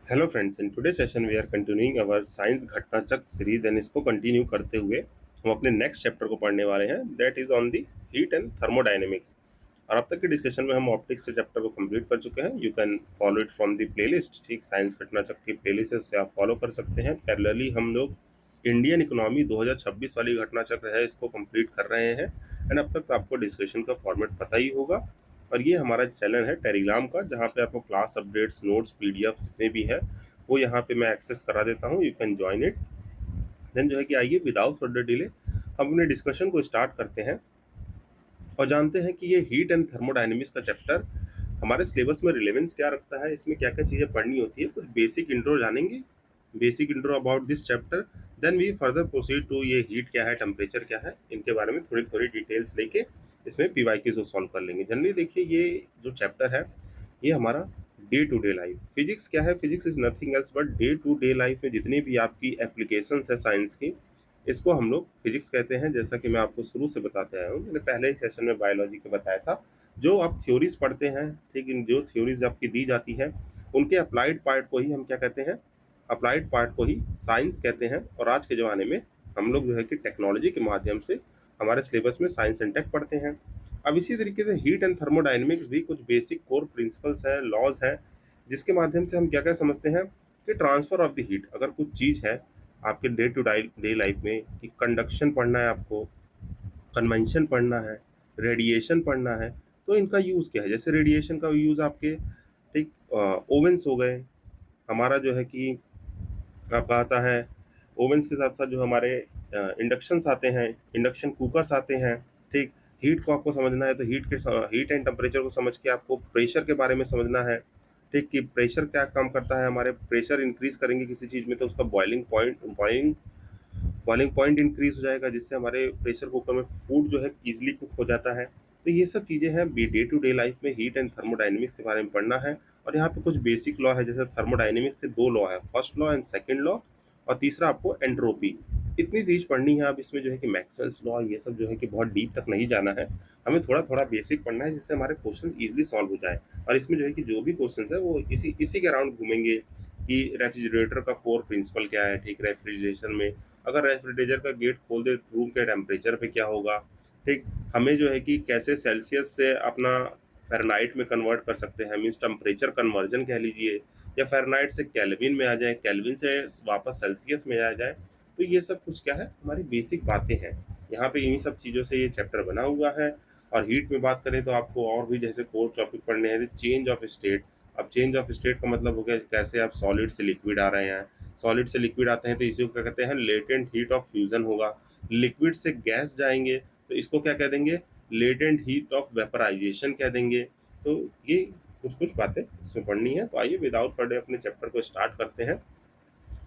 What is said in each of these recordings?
Hello friends, in today session we are continuing our science Ghatnachakra series and इसको continue करते हुए हम अपने नेक्स्ट चैप्टर को पढ़ने वाले हैं that is on the heat and thermodynamics. और अब तक के डिस्कशन में हम ऑप्टिक्स के चैप्टर को कंप्लीट कर चुके हैं। You can follow it from the playlist. ठीक, साइंस घटनाचक्र की प्लेलिस्ट है, उससे आप फॉलो कर सकते हैं। पैरेलली हम लोग इंडियन इकोनॉमी 2026 वाली घटनाचक्र है, इसको कंप्लीट कर रहे हैं। एंड अब तक आपको डिस्कशन का फॉर्मेट पता ही होगा। और ये हमारा चैनल है टेलीग्राम का, जहाँ पे आपको क्लास अपडेट्स, नोट्स, पीडीएफ जितने भी हैं वो यहाँ पे मैं एक्सेस करा देता हूँ। You can join it. Then जो है कि आइए विदाउट फर्दर डिले हम अपने डिस्कशन को स्टार्ट करते हैं और जानते हैं कि ये हीट एंड थर्मोडायनेमिक्स का चैप्टर हमारे सिलेबस में रिलेवेंस क्या रखता है, इसमें क्या क्या चीज़ें पढ़नी होती है। कुछ बेसिक इंट्रो जानेंगे, basic intro about this chapter. Then we further proceed to ये हीट क्या है, टेम्परेचर क्या है, इनके बारे में थोड़ी थोड़ी डिटेल्स लेके इसमें पीवाईक्यूज को सॉल्व कर लेंगे। जनरली देखिए, ये जो चैप्टर है ये हमारा day to day life physics क्या है। Physics is nothing else but day to day life में जितनी भी आपकी एप्लीकेशंस है साइंस की, इसको हम लोग फिजिक्स कहते हैं। जैसा कि मैं आपको शुरू से बताते आया हूँ, मैंने पहले ही सेशन में बायोलॉजी के बताया था। जो आप थ्योरीज पढ़ते हैं, ठीक, इन जो थ्योरीज आपकी दी जाती है उनके अप्लाइड पार्ट को ही हम क्या कहते हैं, अप्लाइड पार्ट को ही साइंस कहते हैं। और आज के ज़माने में हम लोग जो है कि टेक्नोलॉजी के माध्यम से हमारे सिलेबस में साइंस एंड टेक पढ़ते हैं। अब इसी तरीके से हीट एंड थर्मोडायनेमिक्स भी कुछ बेसिक कोर प्रिंसिपल्स हैं, लॉज हैं, जिसके माध्यम से हम क्या क्या समझते हैं कि ट्रांसफर ऑफ द हीट। अगर कुछ चीज़ है आपके डे टू डे लाइफ में कि कंडक्शन पढ़ना है आपको, कन्वेंशन पढ़ना है, रेडिएशन पढ़ना है, तो इनका यूज़ क्या है। जैसे रेडिएशन का यूज़ आपके, ठीक, ओवेंस हो गए, हमारा जो है कि आपका आता है ओवेंस के साथ साथ जो हमारे इंडक्शंस आते हैं, इंडक्शन कुकर्स आते हैं। ठीक, हीट को आपको समझना है तो हीट एंड टेम्परेचर को समझ के आपको प्रेशर के बारे में समझना है। ठीक, कि प्रेशर क्या काम करता है, हमारे प्रेशर इंक्रीज करेंगे किसी चीज़ में तो उसका बॉइलिंग पॉइंट इंक्रीज हो जाएगा, जिससे हमारे प्रेशर कुकर में फूड जो है इजीली कुक हो जाता है। तो ये सब चीज़ें हैं डे टू डे लाइफ में हीट एंड थर्मोडायनेमिक्स के बारे में पढ़ना है। और यहाँ पे कुछ बेसिक लॉ है, जैसे थर्मोडायनेमिक्स के दो लॉ है, first law and second law, और तीसरा आपको एंट्रोपी। इतनी चीज़ पढ़नी है। अब इसमें जो है कि मैक्सवेल्स लॉ ये सब जो है कि बहुत डीप तक नहीं जाना है, हमें थोड़ा थोड़ा बेसिक पढ़ना है, जिससे हमारे क्वेश्चन इजीली सॉल्व हो जाए। और इसमें जो है कि जो भी क्वेश्चन है वो इसी इसी के अराउंड घूमेंगे कि रेफ्रिजरेटर का कोर प्रिंसिपल क्या है। ठीक, रेफ्रिजरेशन में अगर रेफ्रिजरेटर का गेट खोल दे रूम के टेम्परेचर पे क्या होगा। ठीक, हमें जो है कि कैसे सेल्सियस से अपना फ़ारेनहाइट में कन्वर्ट कर सकते हैं, मीन्स टेम्परेचर कन्वर्जन कह लीजिए, या फ़ारेनहाइट से केल्विन में आ जाए, केल्विन से वापस सेल्सियस में आ जाए। तो ये सब कुछ क्या है, हमारी बेसिक बातें हैं। यहाँ पे इन्हीं सब चीज़ों से ये चैप्टर बना हुआ है। और हीट में बात करें तो आपको और भी जैसे कोर टॉपिक पढ़ने हैं, चेंज ऑफ स्टेट। अब चेंज ऑफ स्टेट का मतलब हो गया कैसे आप सॉलिड से लिक्विड आ रहे हैं, सॉलिड से लिक्विड आते हैं तो इसी को क्या कहते हैं, लेटेंट हीट ऑफ फ्यूजन होगा। लिक्विड से गैस जाएंगे तो इसको क्या कह देंगे, लेटेंट हीट ऑफ वेपराइजेशन कह देंगे। तो ये कुछ कुछ बातें इसमें पढ़नी है। तो आइए विदाउट फर्दर अपने चैप्टर को स्टार्ट करते हैं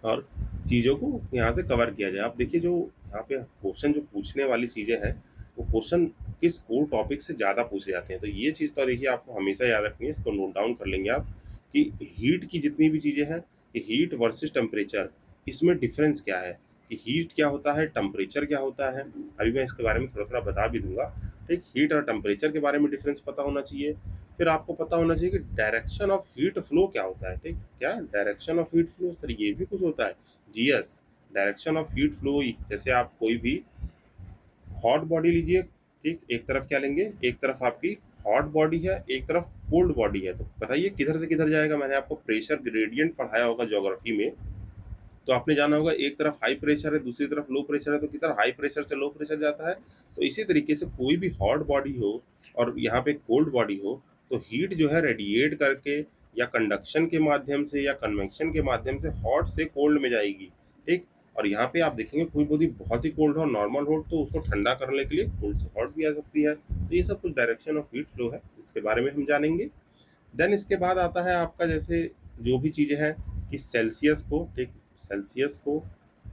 और चीज़ों को यहाँ से कवर किया जाए। आप देखिए, जो यहाँ पे क्वेश्चन जो पूछने वाली चीज़ें हैं, वो क्वेश्चन किस कोर टॉपिक से ज़्यादा पूछे जाते हैं। तो ये चीज़ तो देखिए आपको हमेशा याद रखनी है, इसको नोट डाउन कर लेंगे आप कि हीट की जितनी भी चीज़ें हैं, कि हीट वर्सेस टेम्परेचर, इसमें डिफरेंस क्या है, कि हीट क्या होता है, टेम्परेचर क्या होता है। अभी मैं इसके बारे में थोड़ा थोड़ा बता भी दूंगा। ठीक, हीट और टेम्परेचर के बारे में डिफरेंस पता होना चाहिए। फिर आपको पता होना चाहिए कि डायरेक्शन ऑफ हीट फ्लो क्या होता है। ठीक, क्या direction of heat flow, sir ये भी कुछ होता है। जी yes, direction of heat flow, जैसे आप कोई भी हॉट बॉडी लीजिए। ठीक, एक तरफ क्या लेंगे, एक तरफ आपकी हॉट बॉडी है, एक तरफ कोल्ड बॉडी है, तो बताइए किधर से किधर जाएगा। मैंने आपको प्रेशर ग्रेडियंट पढ़ाया होगा ज्योग्राफी में, तो आपने जाना होगा एक तरफ हाई प्रेशर है, दूसरी तरफ लो प्रेशर है, तो किधर हाई प्रेशर से लो प्रेशर जाता है। तो इसी तरीके से कोई भी हॉट बॉडी हो और यहाँ पे कोल्ड बॉडी हो, तो हीट जो है रेडिएट करके या कंडक्शन के माध्यम से या कन्वेक्शन के माध्यम से हॉट से कोल्ड में जाएगी। ठीक, और यहाँ पे आप देखेंगे कोई बॉडी बहुत ही कोल्ड हो, नॉर्मल हो, तो उसको ठंडा करने के लिए कोल्ड से हॉट भी आ सकती है। तो ये सब कुछ डायरेक्शन ऑफ हीट फ्लो है, इसके बारे में हम जानेंगे। देन इसके बाद आता है आपका जैसे जो भी चीज़ें हैं कि सेल्सियस को, ठीक, सेल्सियस को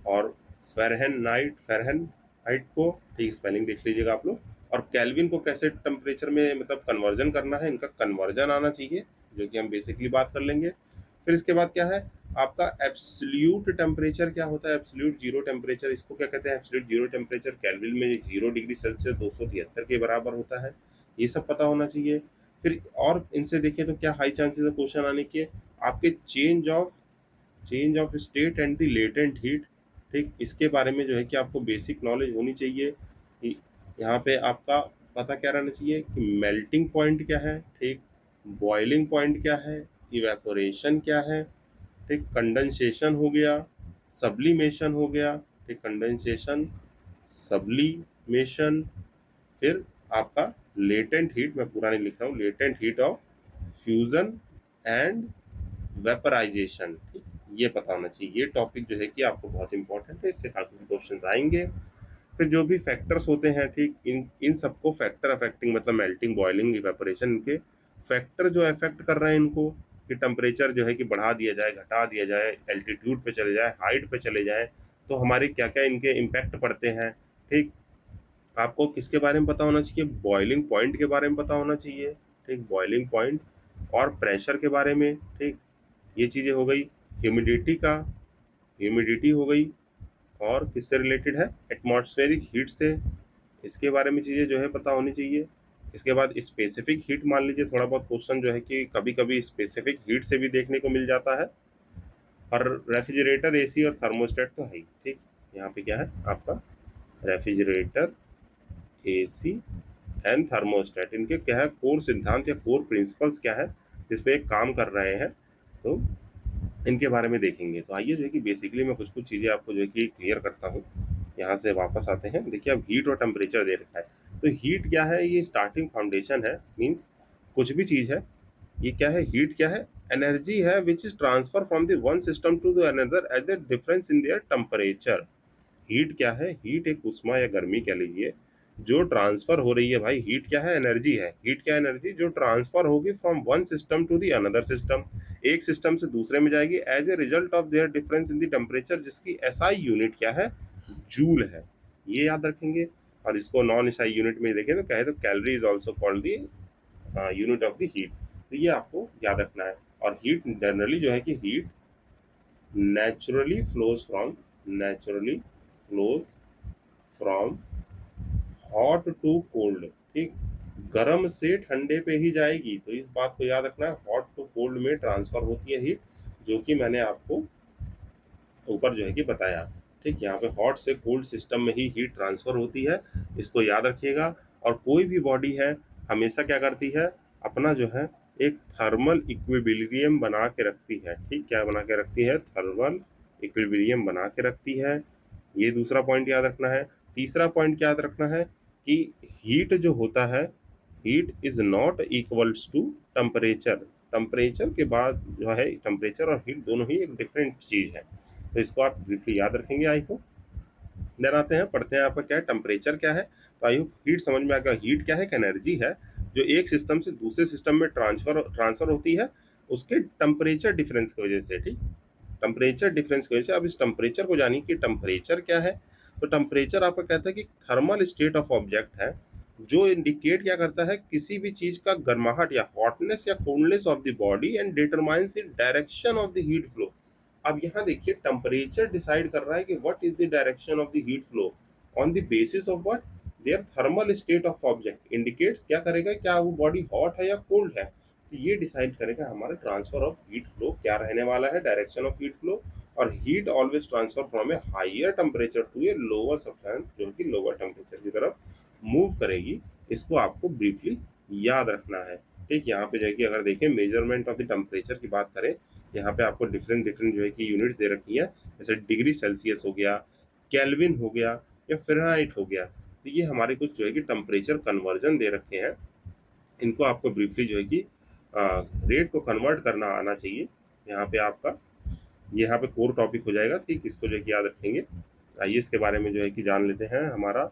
और फ़ारेनहाइट को, ठीक, स्पेलिंग देख लीजिएगा आप लोग, और केल्विन को कैसे टेम्परेचर में मतलब कन्वर्जन करना है, इनका कन्वर्जन आना चाहिए, जो कि हम बेसिकली बात कर लेंगे। फिर इसके बाद क्या है आपका एब्सोल्यूट टेम्परेचर क्या होता है, एब्सोल्यूट जीरो टेम्परेचर, इसको क्या कहते हैं, एब्सोल्यूट जीरो टेम्परेचर केल्विन में 0 डिग्री सेल्सियस 273 के बराबर होता है। ये सब पता होना चाहिए। फिर और इनसे देखें तो क्या हाई चांसेस है क्वेश्चन आने के, आपके change of change of state and the latent heat, ठीक, इसके बारे में जो है कि आपको बेसिक नॉलेज होनी चाहिए कि यहाँ पे आपका पता क्या रहना चाहिए कि मेल्टिंग पॉइंट क्या है, ठीक, बॉइलिंग पॉइंट क्या है, इवेपोरेशन क्या है, ठीक, कंडेंसेशन हो गया, सब्लिमेशन हो गया, ठीक, कंडेंसेशन, सब्लिमेशन, फिर आपका लेटेंट हीट, मैं पूरा नहीं लिख रहा हूँ, latent heat of fusion and vaporisation, ठीक, ये पता होना चाहिए। ये टॉपिक जो है कि आपको बहुत इंपॉर्टेंट है, इससे काफी क्वेश्चन आएंगे। फिर जो भी फैक्टर्स होते हैं, ठीक, इन इन सबको फैक्टर अफेक्टिंग, मतलब मेल्टिंग, बॉइलिंग, इवेपोरेशन, इनके फैक्टर जो अफेक्ट कर रहे हैं इनको, कि टेम्परेचर जो है कि बढ़ा दिया जाए, घटा दिया जाए, एल्टीट्यूड पे चले जाए, हाइट पे चले जाए, तो हमारे क्या क्या इनके इम्पैक्ट पड़ते हैं, ठीक। आपको किसके बारे में पता होना चाहिए, बॉइलिंग पॉइंट के बारे में पता होना चाहिए, ठीक, बॉइलिंग पॉइंट और प्रेशर के बारे में, ठीक, ये चीज़ें हो गई। ह्यूमिडिटी का, ह्यूमिडिटी हो गई, और किससे रिलेटेड है, एटमॉस्फेरिक हीट से, इसके बारे में चीज़ें जो है पता होनी चाहिए। इसके बाद स्पेसिफिक हीट, मान लीजिए थोड़ा बहुत क्वेश्चन जो है कि कभी कभी स्पेसिफिक हीट से भी देखने को मिल जाता है। और रेफ्रिजरेटर, एसी और थर्मोस्टेट तो है ही, ठीक। यहाँ पे क्या है आपका रेफ्रिजरेटर, एसी एंड थर्मोस्टेट, इनके क्या है कोर सिद्धांत या कोर प्रिंसिपल्स क्या है जिस पे एक काम कर रहे हैं, तो इनके बारे में देखेंगे। तो आइए जो है कि बेसिकली मैं कुछ कुछ चीज़ें आपको जो है कि क्लियर करता हूँ। यहाँ से वापस आते हैं, देखिए अब हीट और टेम्परेचर दे रखा है। तो हीट क्या है, ये स्टार्टिंग फाउंडेशन है, मीन्स कुछ भी चीज़ है, ये क्या है, हीट क्या है, एनर्जी है which is transfer from the one system to the another as the difference in their temperature. Heat क्या है, हीट एक उष्मा या गर्मी कह लीजिए जो ट्रांसफर हो रही है। भाई हीट क्या है, एनर्जी है। हीट क्या है, एनर्जी जो ट्रांसफर होगी from one system to the another system, एक सिस्टम से दूसरे में जाएगी as a result of their difference in the temperature, जिसकी एसआई यूनिट क्या है, जूल है। ये याद रखेंगे। और इसको नॉन एसआई यूनिट में देखें तो कहे तो calorie is also called the unit of the heat. तो ये आपको याद रखना है। और हीट जनरली जो है कि heat naturally flows from, naturally flows from hot to cold, ठीक, गर्म से ठंडे पे ही जाएगी। तो इस बात को याद रखना है, हॉट टू कोल्ड में ट्रांसफर होती है हीट, जो कि मैंने आपको ऊपर जो है कि बताया, ठीक। यहाँ पे हॉट से कोल्ड सिस्टम में ही हीट ट्रांसफर होती है, इसको याद रखिएगा। और कोई भी बॉडी है हमेशा क्या करती है, अपना जो है एक थर्मल इक्विलिब्रियम बना के रखती है, ठीक, क्या बना के रखती है, थर्मल इक्विलिब्रियम बना के रखती है। ये दूसरा पॉइंट याद रखना है। तीसरा पॉइंट क्या याद रखना है कि हीट जो होता है, heat is not equals to temperature. Temperature के बाद जो है, टेम्परेचर और हीट दोनों ही एक डिफरेंट चीज है। तो इसको आप ब्रीफली याद रखेंगे, आई होप। देन आते हैं, पढ़ते हैं आपका क्या है, टेम्परेचर क्या है। तो आई होप हीट समझ में आ गया। हीट क्या है, एक एनर्जी है जो एक सिस्टम से दूसरे सिस्टम में ट्रांसफर होती है उसके टेम्परेचर डिफरेंस की वजह से, ठीक, टेम्परेचर डिफरेंस की वजह से। अब इस टेम्परेचर को जानिए कि टेम्परेचर क्या है। तो टेम्परेचर आपका कहता है कि थर्मल स्टेट ऑफ ऑब्जेक्ट है जो इंडिकेट क्या करता है, किसी भी चीज का गर्माहट या हॉटनेस या coldness of the body and determines the direction of the heat flow. अब यहाँ देखिए टेम्परेचर डिसाइड कर रहा है कि what is the direction of the heat flow on the basis of what, their thermal state of object indicates, क्या करेगा, क्या वो बॉडी हॉट है या कोल्ड है। तो ये डिसाइड करेगा हमारा ट्रांसफर ऑफ हीट फ्लो क्या रहने वाला है, डायरेक्शन ऑफ हीट फ्लो। और heat always transfer from a higher temperature to a lower substance, जो कि लोअर टेम्परेचर की तरफ मूव करेगी। इसको आपको ब्रीफली याद रखना है, ठीक। यहाँ पे जो है कि अगर देखें मेजरमेंट ऑफ द टेम्परेचर की बात करें, यहाँ पे आपको डिफरेंट डिफरेंट जो है कि यूनिट्स दे रखी है, जैसे डिग्री सेल्सियस हो गया, केल्विन हो गया, या फ़ारेनहाइट हो गया। तो ये हमारे कुछ जो है कि टेम्परेचर कन्वर्जन दे रखे हैं। इनको आपको ब्रीफली जो है कि रेट को कन्वर्ट करना आना चाहिए। यहाँ पे आपका यहाँ पे कोर टॉपिक हो जाएगा, ठीक, इसको जो है कि याद रखेंगे। आइए इसके बारे में जो है कि जान लेते हैं। हमारा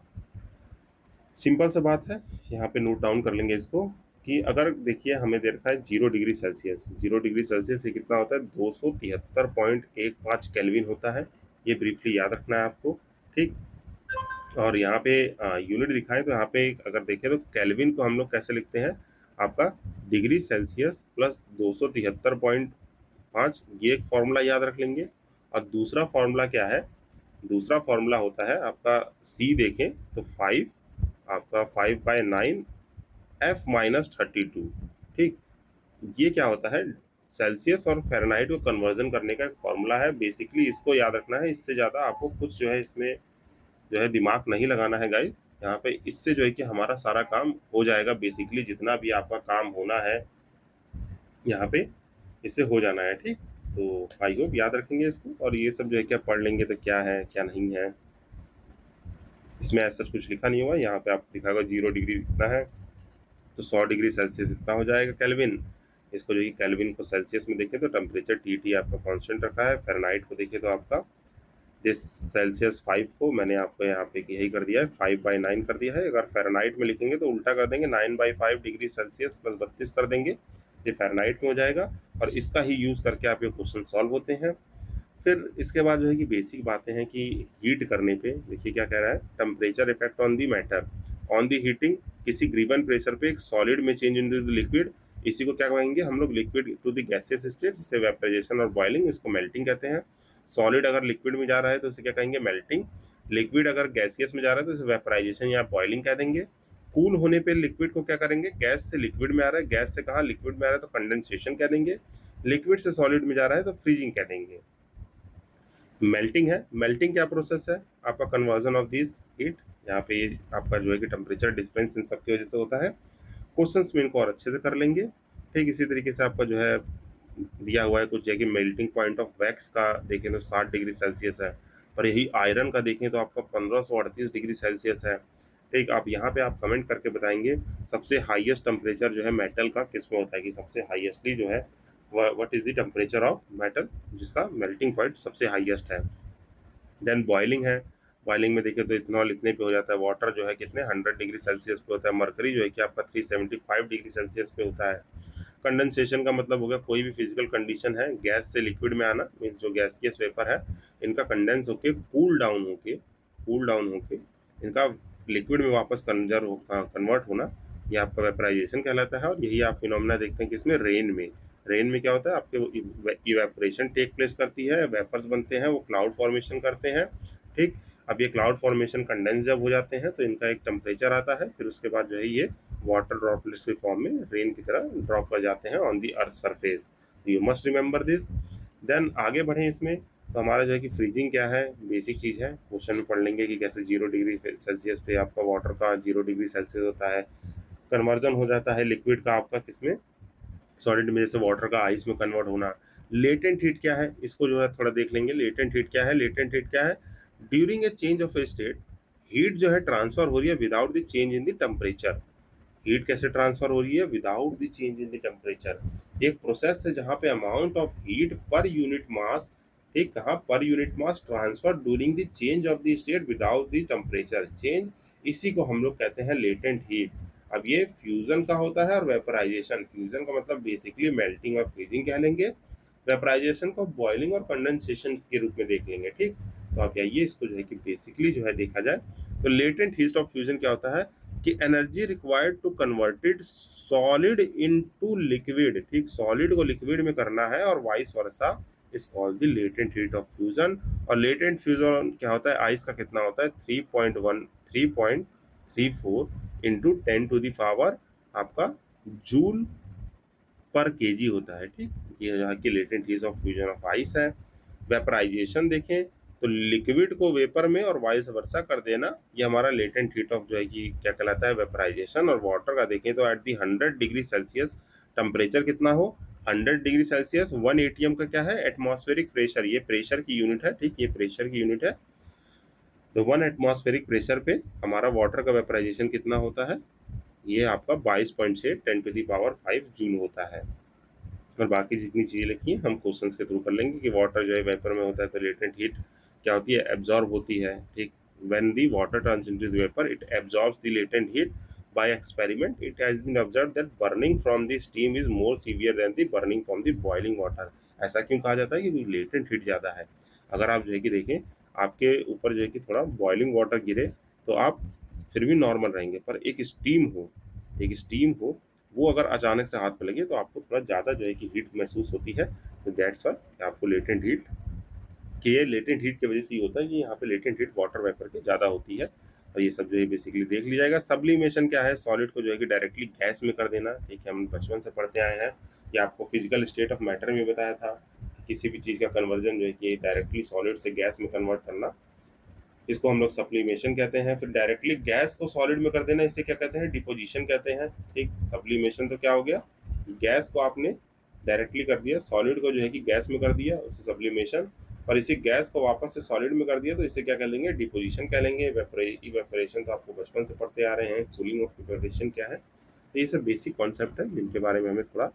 सिंपल सा बात है, यहाँ पे नोट डाउन कर लेंगे इसको, कि अगर देखिए हमें दे रखा है 0 डिग्री सेल्सियस, 0 डिग्री सेल्सियस से कितना होता है, 273.15 केल्विन होता है। ये ब्रीफली याद रखना है आपको, ठीक। और यहाँ पे यूनिट दिखाएं तो यहाँ पे अगर देखें तो केल्विन को हम लोग कैसे लिखते हैं, आपका डिग्री सेल्सियस प्लस 273.5, ये एक फॉर्मूला याद रख लेंगे। और दूसरा फॉर्मूला क्या है, दूसरा फॉर्मूला होता है आपका, सी देखें तो 5, आपका 5/9 F-32, ठीक। ये क्या होता है, सेल्सियस और फ़ारेनहाइट को कन्वर्जन करने का एक फ़ॉर्मूला है। बेसिकली इसको याद रखना है, इससे ज़्यादा आपको कुछ जो है इसमें जो है दिमाग नहीं लगाना है गाइस। यहाँ पे इससे जो है कि हमारा सारा काम हो जाएगा। बेसिकली जितना भी आपका काम होना है यहाँ पे इससे हो जाना है, ठीक। तो आई होप याद रखेंगे इसको, और ये सब जो है क्या पढ़ लेंगे तो क्या है क्या नहीं है। इसमें ऐसा कुछ लिखा नहीं हुआ, यहाँ पे आप लिखा होगा 0 डिग्री इतना है तो 100 डिग्री सेल्सियस इतना हो जाएगा केल्विन। इसको जो है केल्विन को सेल्सियस में देखें तो टेम्परेचर टी आपका कांस्टेंट रखा है। फ़ारेनहाइट को देखें तो आपका दिस सेल्सियस 5 को मैंने आपको यहाँ पे यही कर दिया है, 5/9 कर दिया है। अगर फ़ारेनहाइट में लिखेंगे तो उल्टा कर देंगे, 9/5 डिग्री सेल्सियस प्लस 32 कर देंगे, ये फ़ारेनहाइट में हो जाएगा। और इसका ही यूज़ करके आपके क्वेश्चन सॉल्व होते हैं। फिर इसके बाद जो है कि बेसिक बातें हैं कि हीट करने पे देखिए क्या कह रहा है, temperature effect on the matter on the heating. किसी गिवन प्रेशर पे एक सॉलिड में चेंज इन द लिक्विड, इसी को क्या कहेंगे हम लोग, liquid to the gaseous state, जिसे वेपराइजेशन और बॉइलिंग, इसको मेल्टिंग कहते हैं। सॉलिड अगर लिक्विड में जा रहा है तो इसे क्या कहेंगे, मेल्टिंग। लिक्विड अगर गैसियस में जा रहा है तो इसे वेपराइजेशन या बॉइलिंग कह देंगे। कूल होने पे लिक्विड को क्या करेंगे, गैस से लिक्विड में आ रहा है, गैस से कहा लिक्विड में आ रहा है तो कंडेंसेशन कह देंगे। लिक्विड से सॉलिड में जा रहा है तो फ्रीजिंग कह देंगे। मेल्टिंग है, मेल्टिंग क्या प्रोसेस है, आपका कन्वर्जन ऑफ दिस हीट। यहाँ पे ये आपका जो है कि टेम्परेचर डिफरेंस इन सबकी वजह से होता है। क्वेश्चंस में इनको और अच्छे से कर लेंगे। ठीक इसी तरीके से आपका जो है दिया हुआ है कुछ जगह, मेल्टिंग पॉइंट ऑफ वैक्स का देखें तो 60 डिग्री सेल्सियस है, और यही आयरन का देखें तो आपका 1538 डिग्री सेल्सियस है। ठीक, आप यहाँ पे आप कमेंट करके बताएंगे सबसे हाईएस्ट टेम्परेचर जो है मेटल का किस में होता है, कि सबसे हाईएस्टली जो है what is the temperature of metal जिसका मेल्टिंग पॉइंट सबसे हाईएस्ट है। देन बॉइलिंग है, बॉइलिंग में देखिए तो इथेनॉल इतने पे हो जाता है। वाटर जो है कितने 100 डिग्री सेल्सियस पे होता है। मरकरी जो है कि आपका 375 डिग्री सेल्सियस पे होता है। कंडेंसेशन का मतलब हो गया कोई भी फिजिकल कंडीशन है, गैस से लिक्विड में आना, मीन्स जो गैसियस वेपर है इनका कंडेंस होके कूल डाउन होके इनका लिक्विड में वापस कन्वर्ट होना, ये आपका वेपराइजेशन कहलाता है। और यही आप फिनोमेना देखते हैं किसमें, रेन में क्या होता है, आपके इवेपोरेशन टेक प्लेस करती है, वेपर्स बनते हैं, वो क्लाउड फॉर्मेशन करते हैं। ठीक, अब ये क्लाउड फॉर्मेशन कंडेंस जब हो जाते हैं तो इनका एक टेम्परेचर आता है, फिर उसके बाद जो है ये वाटर ड्रॉपलेट्स के फॉर्म में रेन की तरह ड्रॉप कर जाते हैं on the earth surface. You must remember this. Then आगे बढ़ें इसमें तो हमारा जो है कि फ्रीजिंग क्या है, बेसिक चीज़ है, क्वेश्चन में पढ़ लेंगे कि कैसे 0 डिग्री सेल्सियस पे आपका वाटर का 0 डिग्री सेल्सियस होता है, कन्वर्जन हो जाता है लिक्विड का आपका किसमें, सॉलिड में, जैसे वाटर का आइस में कन्वर्ट होना। लेटेंट हीट क्या है, इसको जो है थोड़ा देख लेंगे। लेटेंट हीट क्या है, लेटेंट हीट क्या है, during a change of A state heat जो है ट्रांसफर हो रही है without the change in the temperature. Heat कैसे ट्रांसफर हो रही है, without the change in the temperature. एक प्रोसेस है जहाँ पे amount of heat per unit mass, ठीक, कहाँ per unit mass transfer during the change of the state without the temperature change, इसी को हम लोग कहते हैं लेटेंट हीट। अब ये फ्यूजन का होता है और वेपराइजेशन, फ्यूजन का मतलब बेसिकली मेल्टिंग और फ्रीजिंग कह लेंगे, वेपराइजेशन को बॉइलिंग और कंडेंसेशन के रूप में देख लेंगे। ठीक, तो आप आइए इसको जो है कि बेसिकली जो है देखा जाए तो लेटेंट हीट ऑफ फ्यूजन क्या होता है कि energy required to converted solid into liquid, ठीक, सॉलिड को लिक्विड में करना है और vice versa is called the latent heat of fusion. और लेटेंट फ्यूजन क्या होता है, आइस का कितना होता है 3.34 इंटू 10 टू द पावर आपका जूल पर केजी होता है। ठीक, ये यहाँ की latent heat of fusion of ice है। वेपराइजेशन देखें तो लिक्विड को वेपर में और वाइस वर्सा कर देना, ये हमारा लेटेंट हीट ऑफ जो है कि क्या कहलाता है, वेपराइजेशन। और वाटर का देखें तो eight the 100 degree Celsius temperature कितना हो, 100 डिग्री सेल्सियस, 1 ATM का क्या है, एटमॉस्फेरिक प्रेशर, ये प्रेशर की यूनिट है। ठीक, ये प्रेशर की यूनिट है। तो 1 एटमॉस्फेरिक प्रेशर पे हमारा वाटर का वेपराइजेशन कितना होता है, ये आपका 22 से 10 टू द पावर 5 जूल होता है। और बाकी जितनी चीज़ें लिखी हैं हम क्वेश्चंस के थ्रू कर लेंगे कि वाटर जो है वेपर में होता है तो लेटेंट हीट क्या होती है, एब्जॉर्ब होती है। ठीक, when the water turns into the vapour it absorbs the latent heat by experiment it has been observed that burning from the steam is more severe than the burning from the boiling water. ऐसा क्यों कहा जाता है कि latent heat ज़्यादा है। अगर आप जो है कि देखें आपके ऊपर जो है कि थोड़ा बॉइलिंग वाटर गिरे तो आप फिर भी नॉर्मल रहेंगे, पर एक स्टीम हो वो अगर अचानक से हाथ पे लगे तो आपको थोड़ा ज़्यादा जो है कि हीट महसूस होती है। तो दैट्स वाई आपको लेटेंट हीट, कि ये लेटेंट हीट की वजह से ही होता है कि यहाँ पे लेटेंट हीट वाटर वेपर की ज़्यादा होती है। और ये सब जो है बेसिकली देख लिया जाएगा। सब्लिमेशन क्या है, सॉलिड को जो है कि डायरेक्टली गैस में कर देना, ठीक है, हम बचपन से पढ़ते आए हैं। ये आपको फिजिकल स्टेट ऑफ मैटर में बताया था कि किसी भी चीज़ का कन्वर्जन जो है कि डायरेक्टली सॉलिड से गैस में कन्वर्ट करना, इसको हम लोग सब्लिमेशन कहते हैं। फिर डायरेक्टली गैस को सॉलिड में कर देना, इसे क्या कहते हैं, डिपोजिशन कहते हैं। ठीक, सब्लिमेशन तो क्या हो गया, गैस को आपने डायरेक्टली कर दिया, सॉलिड को जो है कि गैस में कर दिया, उसे सब्लिमेशन। और इसी गैस को वापस से सॉलिड में कर दिया तो इसे क्या कह लेंगे, डिपोजिशन कह लेंगे। इवेपोरेशन तो आपको बचपन से पढ़ते आ रहे हैं, कूलिंग ऑफ इवेपोरेशन क्या है। तो ये सब बेसिक कॉन्सेप्ट है जिनके बारे में हमें थोड़ा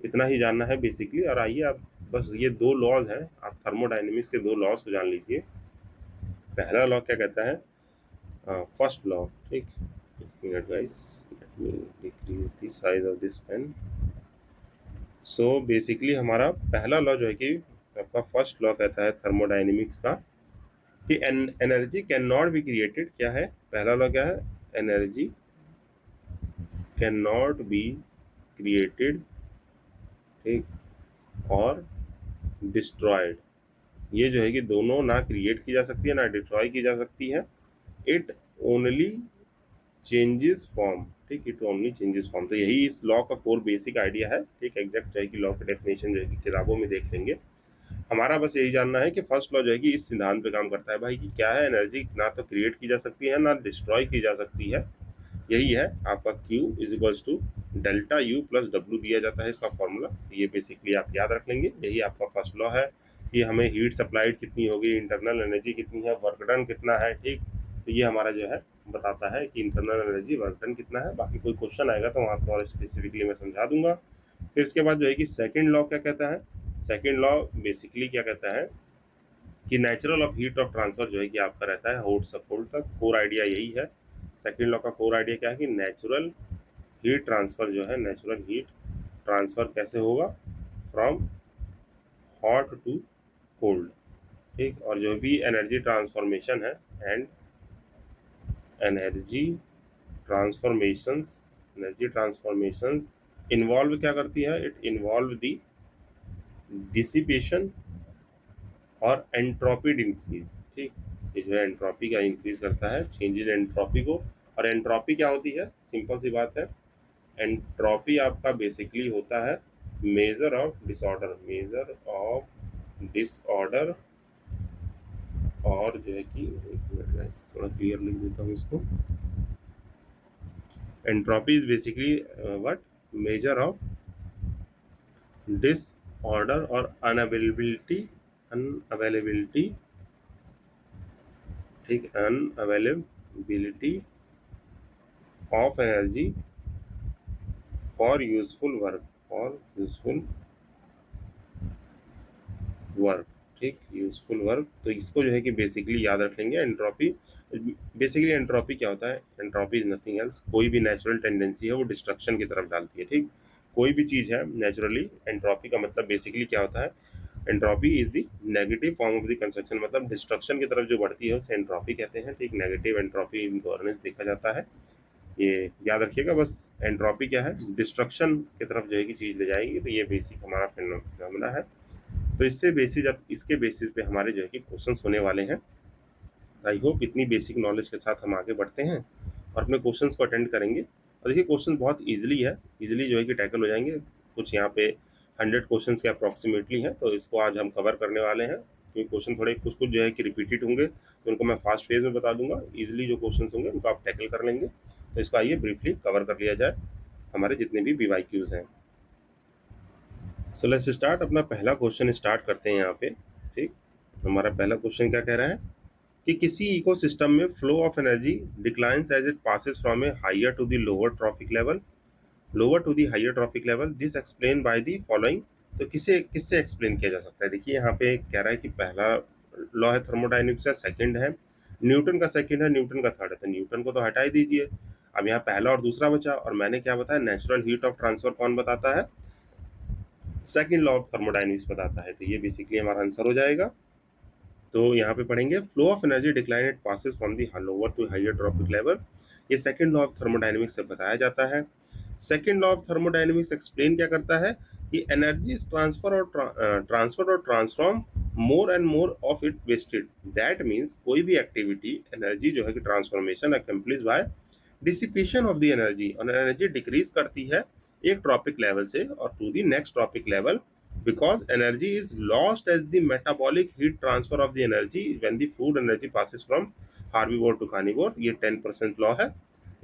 इतना ही जानना है बेसिकली। और आइए आप बस ये दो लॉज हैं, आप थर्मोडाइनमिक्स के दो लॉज को जान लीजिए। पहला लॉ क्या कहता है, फर्स्ट लॉ, ठीक, एक minute guys, let me decrease the size of this pen. So basically हमारा पहला लॉ जो है कि आपका फर्स्ट लॉ कहता है थर्मोडायनेमिक्स का कि energy can not be created. क्या है पहला लॉ, क्या है, energy can not be created, ठीक, और डिस्ट्रॉयड। ये जो है कि दोनों ना क्रिएट की जा सकती है ना डिस्ट्रॉय की जा सकती है। इट ओनली चेंजेस फॉर्म, ठीक, इट ओनली चेंजेस फॉर्म। तो यही इस लॉ का कोर बेसिक आइडिया है। ठीक, एग्जैक्ट जो है कि लॉ की डेफिनेशन जो है कि किताबों में देख लेंगे। हमारा बस यही जानना है कि फर्स्ट लॉ जो है कि इस सिद्धांत पे काम करता है भाई कि क्या है, एनर्जी ना तो क्रिएट की जा सकती है ना डिस्ट्रॉय की जा सकती है। यही है आपका Q is equals to delta U plus W दिया जाता है इसका फॉर्मूला। ये बेसिकली आप याद रख लेंगे, यही आपका फर्स्ट लॉ है कि हमें हीट सप्लाइड कितनी होगी, इंटरनल एनर्जी कितनी है, वर्क डन कितना है। ठीक, तो ये हमारा जो है बताता है कि इंटरनल एनर्जी वर्क डन कितना है। बाकी कोई क्वेश्चन आएगा तो वहाँ पर और स्पेसिफिकली मैं समझा दूंगा। फिर इसके बाद जो है कि सेकेंड लॉ क्या कहता है, सेकेंड लॉ बेसिकली क्या कहता है कि natural of heat of transfer जो है कि आपका रहता है होल्ड सपोर्ट तक। कोर आइडिया यही है, सेकेंड लॉ का कोर आइडिया क्या है कि नेचुरल हीट ट्रांसफर जो है, नेचुरल हीट ट्रांसफर कैसे होगा, फ्रॉम हॉट टू कोल्ड। ठीक, और जो भी एनर्जी ट्रांसफॉर्मेशन है and energy transformations, energy transformations involve क्या करती है, इट इन्वॉल्व दी डिसिपेशन और एंट्रोपी इंक्रीज। ठीक, ये जो है एंट्रोपी का इंक्रीज करता है, चेंज इन एंट्रोपी को। और एंट्रोपी क्या होती है, सिंपल सी बात है, एंट्रोपी आपका बेसिकली होता है measure of disorder, measure of disorder. और जो है कि एक मिनट गाइस थोड़ा क्लियर लिख देता हूँ इसको। Entropy is basically what, measure of disorder और अनअवेलेबिलिटी, अनअवेलेबिलिटी, ठीक, unavailability of energy for useful work, for useful work. ठीक, यूजफुल वर्क। तो इसको जो है कि बेसिकली याद रख लेंगे एंट्रोपी। बेसिकली एंट्रोपी क्या होता है, एंट्रोपी इज नथिंग एल्स, कोई भी नेचुरल टेंडेंसी है वो डिस्ट्रक्शन की तरफ डालती है। ठीक, कोई भी चीज़ है नेचुरली, एंट्रोपी का मतलब बेसिकली क्या होता है, entropy is the negative form of the construction, मतलब डिस्ट्रक्शन की तरफ जो बढ़ती है उसे एंट्रोपी कहते हैं। ठीक, नेगेटिव एंट्रोपी इन गवर्नेंस देखा जाता है, ये याद रखिएगा बस। एंट्रोपी क्या है, डिस्ट्रक्शन की तरफ जो है कि चीज़ ले जाएगी। तो ये बेसिक हमारा फिनोमेना है। तो इससे बेसिस, अब इसके बेसिस पे हमारे जो है कि क्वेश्चंस होने वाले हैं। आई होप इतनी बेसिक नॉलेज के साथ हम आगे बढ़ते हैं और अपने क्वेश्चंस को अटेंड करेंगे। और देखिए क्वेश्चन बहुत इजीली है, इजीली जो है कि टैकल हो जाएंगे। कुछ यहाँ पे 100 क्वेश्चंस के अप्रॉक्सीमेटली हैं, तो इसको आज हम कवर करने वाले हैं। क्योंकि क्वेश्चन थोड़े कुछ कुछ जो है कि रिपीटेड होंगे, तो उनको मैं फास्ट फेज में बता दूंगा। इजीली जो क्वेश्चन होंगे उनको आप टैकल कर लेंगे। तो इसको आइए ब्रीफली कवर कर लिया जाए, हमारे जितने भी BYQs हैं। So let's start. अपना पहला क्वेश्चन स्टार्ट करते हैं यहाँ पे। ठीक, हमारा पहला क्वेश्चन क्या कह रहा है कि किसी इकोसिस्टम में flow of energy declines as it passes from a higher to the lower trophic level, lower to the higher trophic level, this explain by the following. तो किसे किससे एक्सप्लेन किया जा सकता है, देखिए यहाँ पे कह रहा है कि पहला लॉ है थर्मोडाइनमिक्स का, सेकंड है न्यूटन का, सेकंड है न्यूटन का, थर्ड है। तो न्यूटन को तो हटा ही दीजिए, अब यहाँ पहला और दूसरा बचा। और मैंने क्या बताया, नेचुरल हीट ऑफ ट्रांसफर कौन बताता है, सेकंड लॉ ऑफ थर्मोडाइनमिक्स बताता है। तो ये बेसिकली हमारा आंसर हो जाएगा। तो यहाँ पे पढ़ेंगे flow of energy decline it passes from the lower to higher trophic level, ये सेकंड लॉ ऑफ थर्मोडायनेमिक्स से बताया जाता है। Second law of thermodynamics explain क्या करता है कि एनर्जी ट्रांसफर और transform more and more of it wasted. That means कोई भी एक्टिविटी एनर्जी जो है कि transformation accomplish by dissipation of the energy, और एनर्जी डिक्रीज करती है एक ट्रॉपिक लेवल से और to the next trophic level, because energy is lost as the metabolic heat transfer of the energy when the food energy passes from herbivore to carnivore। ये 10% law है,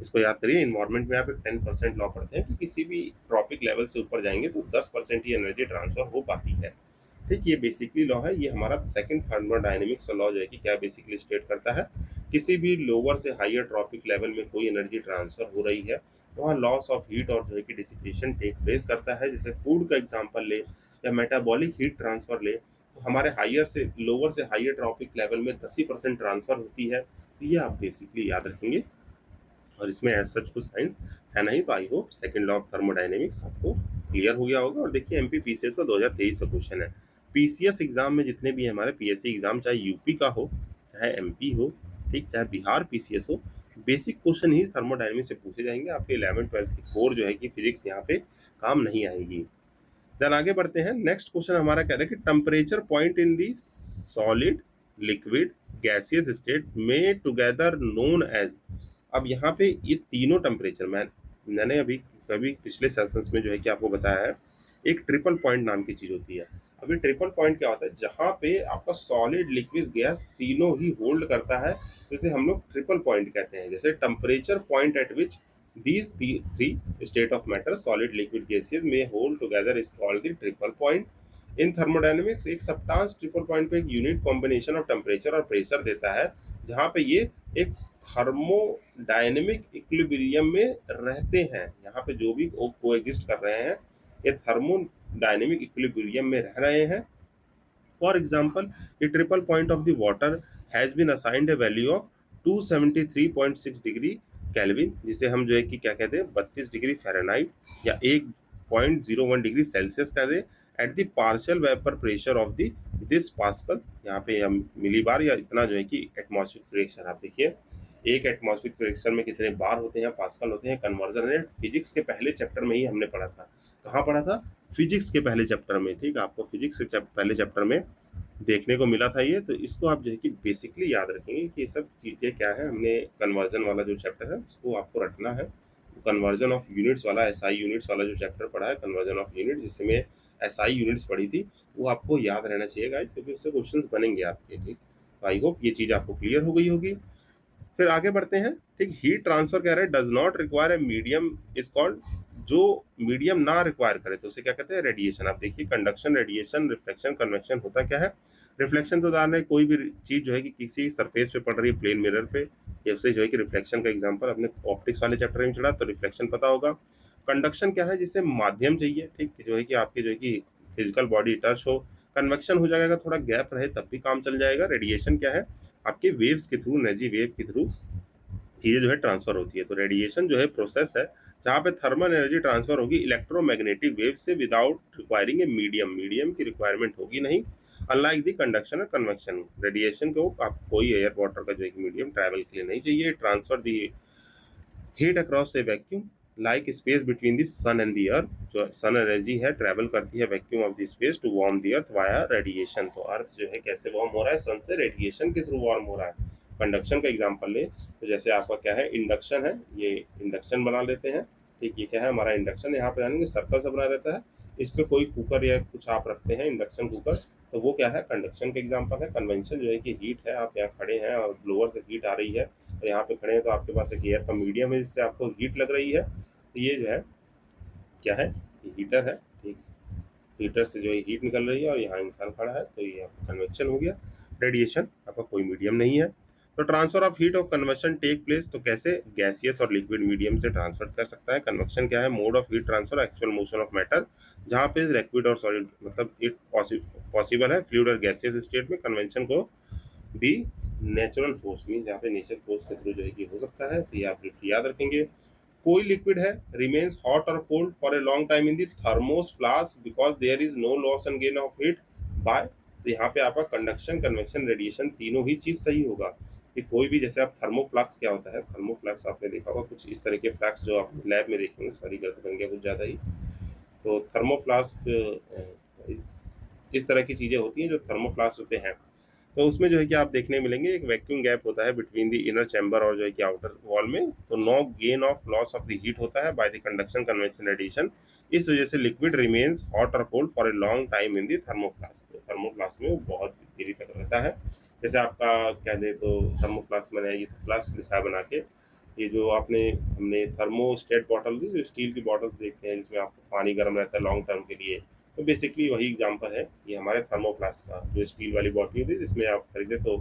इसको याद करिए। इन्वायरमेंट में आप एक 10% लॉ पढ़ते हैं कि किसी भी ट्रॉपिक लेवल से ऊपर जाएंगे तो 10% ही एनर्जी ट्रांसफर हो पाती है। ठीक, ये बेसिकली लॉ है। ये हमारा सेकंड थर्मोडायनेमिक्स लॉ जो है कि क्या बेसिकली स्टेट करता है, किसी भी लोअर से हायर ट्रॉपिक लेवल में कोई एनर्जी ट्रांसफर हो रही है तो वहाँ लॉस ऑफ हीट और जो है कि डिसिपेशन टेक प्लेस करता है। जैसे फूड का एग्जांपल ले या मेटाबॉलिक हीट ट्रांसफर ले, तो हमारे हायर से लोअर से हायर ट्रॉपिक लेवल में 10% ट्रांसफर होती है। तो ये आप बेसिकली याद रखेंगे, और इसमें एज सच कुछ साइंस है नहीं। तो I hope second law of thermodynamics आपको क्लियर हो गया होगा। और देखिए एमपी पीसीएस का 2023 का क्वेश्चन है। पीसीएस एग्जाम में जितने भी हमारे पीएससी एग्जाम, चाहे यूपी का हो चाहे एमपी हो, ठीक, चाहे बिहार पीसीएस हो, बेसिक क्वेश्चन ही थर्मोडायनेमिक्स से पूछे जाएंगे। आपके 11th 12th की कोर जो है कि फिजिक्स यहाँ पे काम नहीं आएगी। देन आगे बढ़ते हैं। नेक्स्ट क्वेश्चन हमारा कह रहा है कि temperature point in the solid, liquid, gaseous state में टुगेदर नोन एज। अब यहाँ पे ये तीनों टेम्परेचर मैंने अभी कभी पिछले सेशंस में जो है कि आपको बताया है, एक ट्रिपल पॉइंट नाम की चीज होती है। अभी ट्रिपल पॉइंट क्या होता है, जहाँ पे आपका सॉलिड, लिक्विड, गैस तीनों ही होल्ड करता है, तो इसे हम लोग ट्रिपल पॉइंट कहते हैं। जैसे temperature point eight which these three state of matter, solid, liquid, gaseous, may hold together is called the triple point। In thermodynamics एक सब्सटेंस ट्रिपल पॉइंट पे एक यूनिट कॉम्बिनेशन ऑफ टेम्परेचर और pressure देता है, जहाँ पे ये एक थर्मोडायनेमिक इक्विलिब्रियम में रहते हैं। यहाँ पे जो भी कोएग्जिस्ट कर रहे हैं ये थर्मोडायनेमिक इक्विलिब्रियम में रह रहे हैं। फॉर एग्जाम्पल, ये triple point of the water has been assigned a value of 273.6 degree kelvin, जिसे हम जो है कि क्या कहते हैं 32 डिग्री फ़ारेनहाइट या 1.01 डिग्री सेल्सियस कह दे, at the partial vapour pressure of the this pascal. यहाँ पे हम मिलीबार या इतना जो है कि एटमॉस्फेरिक प्रेशर, आप देखिए एक एटमॉस्फेरिक प्रेशर में कितने बार होते हैं, पास्कल होते हैं। कन्वर्जन रेट फिजिक्स के पहले चैप्टर में ही हमने पढ़ा था। कहाँ पढ़ा था? फिजिक्स के पहले चैप्टर में। ठीक, आपको फिजिक्स के पहले चैप्टर में देखने को मिला था ये। तो इसको आप जो है कि बेसिकली याद रखेंगे कि ये सब चीज़ें क्या है। हमने कन्वर्जन वाला जो चैप्टर है उसको आपको रटना है। कन्वर्जन ऑफ यूनिट्स वाला, एसआई यूनिट्स वाला जो चैप्टर पढ़ा है, कन्वर्जन ऑफ यूनिट, जिसमें एसआई यूनिट्स पढ़ी थी, वो आपको याद रहना चाहिए गाइस, क्योंकि उससे क्वेश्चंस बनेंगे आपके। ठीक, तो आई होप ये चीज़ आपको क्लियर हो गई होगी। फिर आगे बढ़ते हैं। ठीक, हीट ट्रांसफर कह रहे हैं does not require a medium is called. जो मीडियम ना रिक्वायर करे तो उसे क्या कहते हैं? रेडिएशन। आप देखिए कंडक्शन, रेडिएशन, रिफ्लेक्शन, कन्वेक्शन होता क्या है? रिफ्लेक्शन तो उदाहरण है, कोई भी चीज जो है कि किसी सरफेस पे पड़ रही है, प्लेन मिरर पे, या उसे जो है कि रिफ्लेक्शन का एग्जांपल अपने ऑप्टिक्स वाले चैप्टर में चढ़ा तो रिफ्लेक्शन पता होगा। कंडक्शन क्या है? जिसे माध्यम चाहिए, ठीक, जो है कि आपकी जो है कि फिजिकल बॉडी टच हो। कन्वेक्शन हो जाएगा, थोड़ा गैप रहे तब भी काम चल जाएगा। रेडिएशन क्या है? आपके वेव्स के थ्रू, एनर्जी वेव के थ्रू चीज़ें जो है ट्रांसफर होती है। तो रेडिएशन जो है प्रोसेस है जहाँ पे थर्मल एनर्जी ट्रांसफर होगी इलेक्ट्रोमैग्नेटिक वेव से without requiring a medium. Medium की रिक्वायरमेंट होगी नहीं, अनलाइक द कंडक्शन और कन्वेक्शन। रेडिएशन को आप कोई एयर वाटर का जो है मीडियम ट्रैवल के लिए नहीं चाहिए। Transfer the heat across a vacuum like space between the sun and the earth. जो सन एनर्जी है ट्रैवल करती है vacuum of the space to warm the earth via radiation. तो अर्थ जो है कैसे वार्म हो रहा है? सन से रेडिएशन के थ्रू वार्म हो रहा है। कंडक्शन का एग्जांपल ले तो जैसे आपका क्या है, इंडक्शन है, ये इंडक्शन बना लेते हैं। ठीक, ये क्या है हमारा इंडक्शन, यहाँ पे जानेंगे सर्कल सा बना रहता है, इस पे कोई कुकर या कुछ आप रखते हैं, इंडक्शन कुकर, तो वो क्या है? कंडक्शन का एग्जांपल है। कन्वेंशन जो है कि हीट है, आप यहाँ खड़े हैं और ब्लोअर से हीट आ रही है, और यहाँ पे खड़े हैं तो आपके पास एक एयर का मीडियम है जिससे आपको हीट लग रही है। तो ये जो है क्या है? ये हीटर है। ठीक, हीटर से जो है हीट निकल रही है और यहाँ इंसान खड़ा है, तो ये आपका कन्वेक्शन हो गया। रेडिएशन आपका कोई मीडियम नहीं है। तो transfer of heat of conversion take place, तो कैसे? गैसियस और लिक्विड मीडियम से ट्रांसफर कर सकता है। कन्वेक्शन क्या है? Mode of heat transfer, actual motion of matter, जहाँ पे लिक्विड और सॉलिड मतलब इट पॉसिबल है फ्लूइड और गैसियस स्टेट में। कन्वेंशन को भी नेचुरल फोर्स मीन जहाँ पे नेचर फोर्स के थ्रू जो है कि हो सकता है। तो ये आप ब्रीफली याद रखेंगे। कोई लिक्विड है रिमेन्स हॉट और cold for a long time in the thermos flask because there is no loss and gain of heat by. तो यहाँ पे आपका कंडक्शन, कन्वेक्शन, रेडिएशन तीनों ही चीज सही होगा। कि कोई भी, जैसे आप थर्मोफ्लाक्स, क्या होता है थर्मोफ्लाक्स? आपने देखा होगा कुछ इस तरह के फ्लैक्स जो आप लैब में देखेंगे, सॉरी गलत बन गया कुछ ज़्यादा ही। तो थर्मोफ्लास्क इस इस तरह की चीज़ें होती हैं जो थर्मोफ्लास्क होते हैं। तो उसमें जो है कि आप देखने मिलेंगे एक वैक्यूम गैप होता है बिटवीन द इनर चैम्बर और जो है कि आउटर वॉल में, तो no gain of loss of the heat होता है by the conduction convection radiation. इस वजह से लिक्विड रिमेन्स हॉट और cold for a long time in the thermoflask. तो थर्मोफ्लास्क में वो बहुत देरी तक रहता है। जैसे आपका कह दे तो थर्मोफ्लास्क मैंने ये तो फ्लास्क लिखा है बना के, ये जो आपने हमने थर्मोस्टेट बॉटल दी जो स्टील की बॉटल्स देखते हैं जिसमें आपको पानी गर्म रहता है लॉन्ग टर्म के लिए, तो बेसिकली वही एग्जांपल है ये हमारे थर्मोफ्लास्क का, जो स्टील वाली बॉटल होती है जिसमें आप खरीदे तो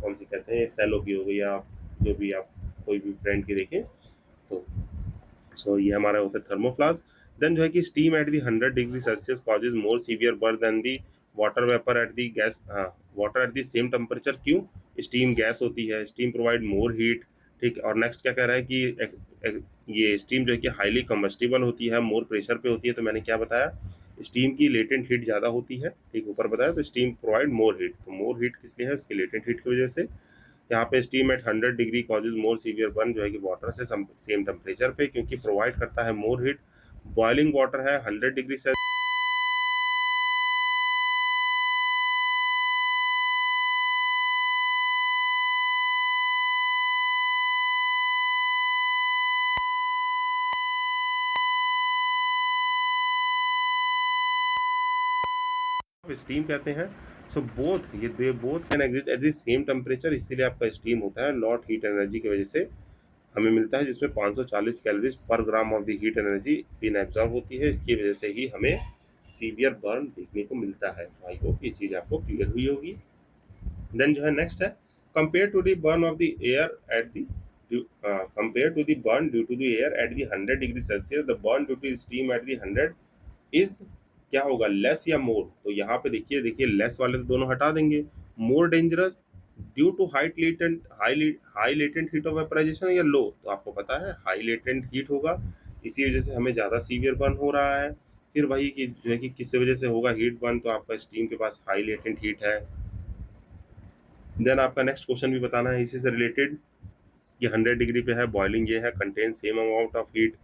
कौन सी कहते हैं, सेलो की हो गई या जो भी आप कोई भी ब्रांड की देखें तो। सो ये हमारा होता है थर्मोफ्लास्क। देन जो है कि steam at the 100 degree Celsius causes more severe burn than the water vapour at the gas, हाँ water at the same temperature. क्यों? स्टीम गैस होती है, स्टीम प्रोवाइड मोर हीट। ठीक, और नेक्स्ट क्या कह रहा है कि ये स्टीम जो है कि हाईली कम्बस्टिबल होती है, मोर प्रेशर पे होती है। तो मैंने क्या बताया, स्टीम की लेटेंट हीट ज़्यादा होती है। ठीक, ऊपर बताया तो स्टीम प्रोवाइड मोर हीट, तो मोर हीट किस लिए है, उसकी लेटेंट हीट की वजह से। यहाँ पे steam eight 100 degree causes more severe burn जो है कि वाटर से सेम टेम्परेचर पे, क्योंकि प्रोवाइड करता है मोर हीट। बॉइलिंग वाटर है 100 डिग्री से स्टीम कहते हैं। सो बोथ ये they both can exist at the same temperature, इसीलिए आपका स्टीम होता है लॉट हीट एनर्जी की वजह से हमें मिलता है, जिसमें 540 calories per gram of the heat energy been absorb होती है। इसकी वजह से ही हमें सीवियर बर्न देखने को मिलता है। आई होप ये चीज़ आपको क्लियर हुई होगी। देन जो है नेक्स्ट है, compare to the burn of the air at the compare to the burn due to the air at the 100 degree Celsius, the burn due to steam at the 100 is क्या होगा, less या मोर? तो यहाँ पे देखिए देखिए less वाले तो दोनों हटा देंगे। More dangerous due to high latent heat of vaporisation, या लो? तो आपको पता है हाई लेटेंट हीट होगा, इसी वजह से हमें ज़्यादा सीवियर बर्न हो रहा है। फिर वही कि जो है कि किस वजह से होगा हीट बर्न, तो आपका स्टीम के पास हाई लेटेंट हीट है। देन आपका नेक्स्ट क्वेश्चन भी बताना है इसी से रिलेटेड, कि 100 डिग्री पे है, बॉइलिंग ये है, contain same amount of heat.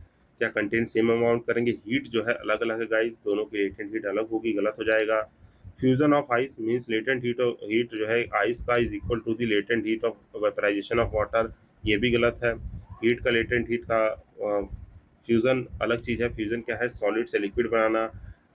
क्या कंटेन सेम अमाउंट करेंगे? हीट जो है अलग अलग है गाइस, दोनों की लेटेंट हीट अलग होगी, गलत हो जाएगा। Fusion of ice means latent heat जो है आइस का is equal to the latent heat of vaporisation of water, ये भी गलत है। हीट का लेटेंट हीट का फ्यूजन अलग चीज़ है। फ्यूजन क्या है, सॉलिड से लिक्विड बनाना,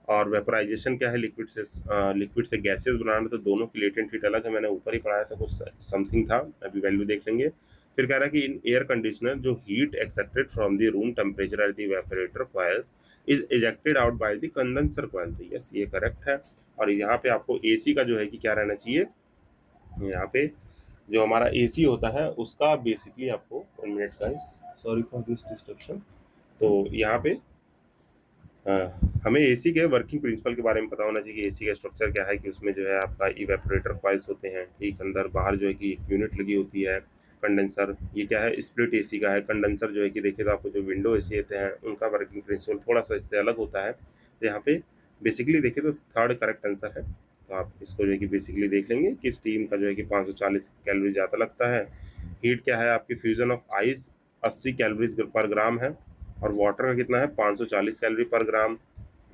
और वेपराइजेशन क्या है, लिक्विड से गैसेस बनाना। तो दोनों की लेटेंट हीट अलग है, मैंने ऊपर ही पढ़ाया था, कुछ समथिंग था, अभी वैल्यू देख लेंगे। फिर कह रहा है कि इन एयर कंडीशनर जो heat accepted from the room temperature at the evaporator coils is ejected out by the condenser coil. तो यस ये करेक्ट है। और यहाँ पे आपको एसी का जो है कि क्या रहना चाहिए, यहाँ पे जो हमारा एसी होता है उसका बेसिकली आपको 1 minute guys, sorry for this disruption. तो यहाँ पे अ, हमें एसी के वर्किंग प्रिंसिपल के बारे में पता होना चाहिए कि एसी का स्ट्रक्चर क्या है, कि उसमें जो है आपका इवेपोरेटर कॉइल्स होते हैं, ठीक, अंदर बाहर जो है कि यूनिट लगी होती है। कंडेंसर ये क्या है, स्प्लिट एसी का है। कंडेंसर जो है कि देखिए तो आपको जो विंडो एसी होते हैं उनका वर्किंग प्रिंसिपल थोड़ा सा इससे अलग होता है। तो यहाँ पे बेसिकली देखिए तो थर्ड करेक्ट आंसर है। तो आप इसको जो है कि बेसिकली देख लेंगे कि स्टीम का जो है कि 540 कैलोरी ज़्यादा लगता है। हीट क्या है आपकी, fusion of ice 80 calories per ग्राम है, और वाटर का कितना है 540 कैलोरी पर ग्राम।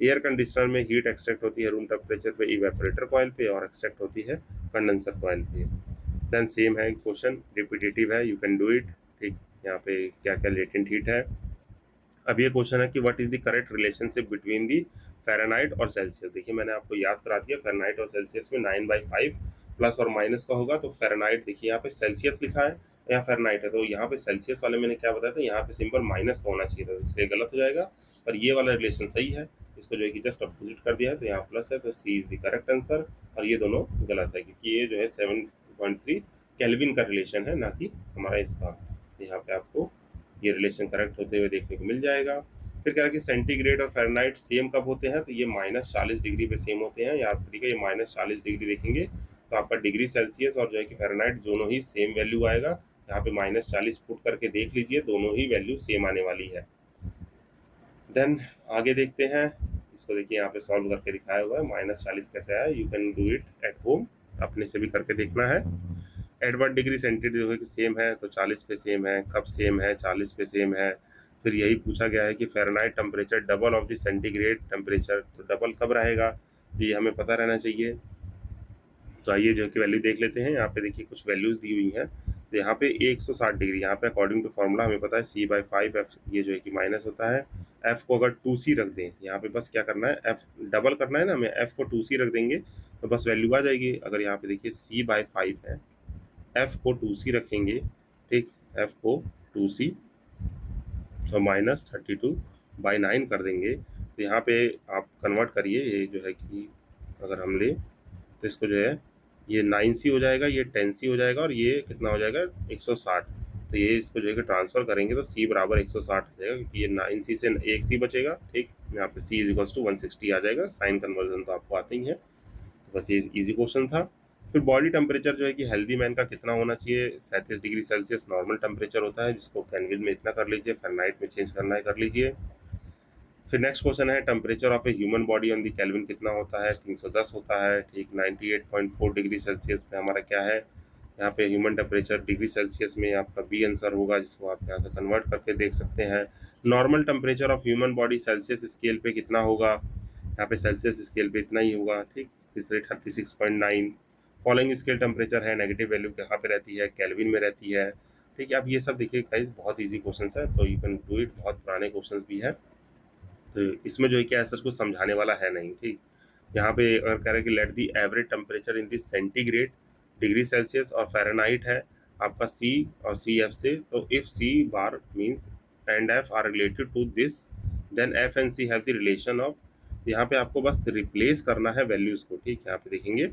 एयर कंडीशनर में हीट एक्सट्रैक्ट होती है रूम टेम्परेचर पे इवेपोरेटर कॉइल पे, और एक्सट्रैक्ट होती है कंडेंसर कॉइल पे। देन सेम है क्वेश्चन, रिपीटेटिव है, यू कैन डू इट। ठीक, यहाँ पे क्या क्या लेटेंट हीट है। अब ये क्वेश्चन है कि what is the correct relationship between the Fahrenheit और सेल्सियस। देखिए मैंने आपको याद करा दिया, फ़ारेनहाइट और सेल्सियस में 9/5 प्लस और माइनस का होगा। तो फ़ारेनहाइट देखिए यहाँ पे सेल्सियस लिखा है, यहाँ फ़ारेनहाइट है, तो यहाँ पे सेल्सियस वाले मैंने क्या बताया था, यहाँ पे सिंबल माइनस का होना चाहिए था, तो इसलिए गलत हो जाएगा। पर ये वाला रिलेशन सही है, इसको जो है कि जस्ट अपोजिट कर दिया है, तो यहाँ प्लस है, तो सी इज द करेक्ट आंसर। और ये दोनों गलत है, क्योंकि ये जो है 7.3 केल्विन का रिलेशन है, ना कि हमारा इसका। तो यहाँ पे आपको ये रिलेशन करेक्ट होते हुए देखने को मिल जाएगा। फिर कह रहा है कि सेंटीग्रेड और फ़ारेनहाइट सेम कब होते हैं, तो ये -40 डिग्री पे सेम होते हैं। याद करिएगा ये -40 डिग्री देखेंगे तो आपका डिग्री सेल्सियस और जो है कि फ़ारेनहाइट दोनों ही सेम वैल्यू आएगा। यहाँ पे -40 पुट करके देख लीजिए, दोनों ही वैल्यू सेम आने वाली है। देन आगे देखते हैं, इसको देखिए यहाँ पे सॉल्व करके दिखाया हुआ है, -40 कैसे आया, you can do it at home, अपने से भी करके देखना है। एडवर्ड डिग्री सेंटीग्रेड जो है कि सेम है, तो 40 पे सेम है, कब सेम है, 40 पे सेम है। फिर यही पूछा गया है कि Fahrenheit temperature double of the centigrade temperature, तो डबल कब रहेगा, ये हमें पता रहना चाहिए। तो आइए जो है कि वैल्यू देख लेते हैं। यहाँ पे देखिए कुछ वैल्यूज़ दी हुई हैं। तो यहाँ पे 160 डिग्री, यहाँ पे अकॉर्डिंग टू फॉर्मूला हमें पता है c/5 एफ ये जो है कि माइनस होता है। एफ को अगर 2c रख दें, यहाँ पे बस क्या करना है, एफ डबल करना है ना हमें, एफ को 2c रख देंगे तो बस वैल्यू आ जाएगी। अगर यहाँ पे देखिए c/5 है, एफ को 2c रखेंगे, ठीक, एफ को 2c और माइनस 32/9 कर देंगे। तो यहाँ पे आप कन्वर्ट करिए, ये जो है कि अगर हम ले तो इसको जो है ये 9c हो जाएगा, ये 10c हो जाएगा और ये कितना हो जाएगा 160। तो ये इसको जो है कि ट्रांसफर करेंगे तो c बराबर 160 हो जाएगा, क्योंकि ये 9c से एक c बचेगा, ठीक। यहाँ पे c इज टू 160 आ जाएगा। साइन कन्वर्जन तो आपको आते ही है। तो बस ये इजी क्वेश्चन था। फिर बॉडी टेम्परेचर जो है कि हेल्दी मैन का कितना होना चाहिए, 37 डिग्री सेल्सियस नॉर्मल टेम्परेचर होता है, जिसको केल्विन में इतना कर लीजिए, फ़ारेनहाइट में चेंज करना है कर लीजिए। फिर नेक्स्ट क्वेश्चन है temperature of a human body on the kelvin कितना होता है, 310 होता है, ठीक। 98.4 डिग्री सेल्सियस में हमारा क्या है, यहाँ पे ह्यूमन टेम्परेचर डिग्री सेल्सियस में आपका बी आंसर होगा, जिसको आप यहाँ से कन्वर्ट करके देख सकते हैं। Normal temperature of human body Celsius scale पे कितना होगा, यहाँ पे सेल्सियस स्केल पे इतना ही होगा, ठीक। तीसरे 36.9। फॉलोइंग स्केल टेम्परेचर है, नेगेटिव वैल्यू कहाँ पे रहती है, केल्विन में रहती है, ठीक है। अब ये सब देखिए गाइस बहुत इजी क्वेश्चन है, तो यू कैन डू इट, बहुत पुराने क्वेश्चन भी है। तो इसमें जो है कि ऐसा कुछ समझाने वाला है नहीं, ठीक। यहाँ पे अगर कह रहे हैं कि let the average temperature in the centigrade degree Celsius और फ़ारेनहाइट है आपका सी और सी एफ से, तो if C bar means and F are related to this, then F and C have the relation of. यहाँ पे आपको बस रिप्लेस करना है वैल्यूज़ को, ठीक। यहाँ पे देखेंगे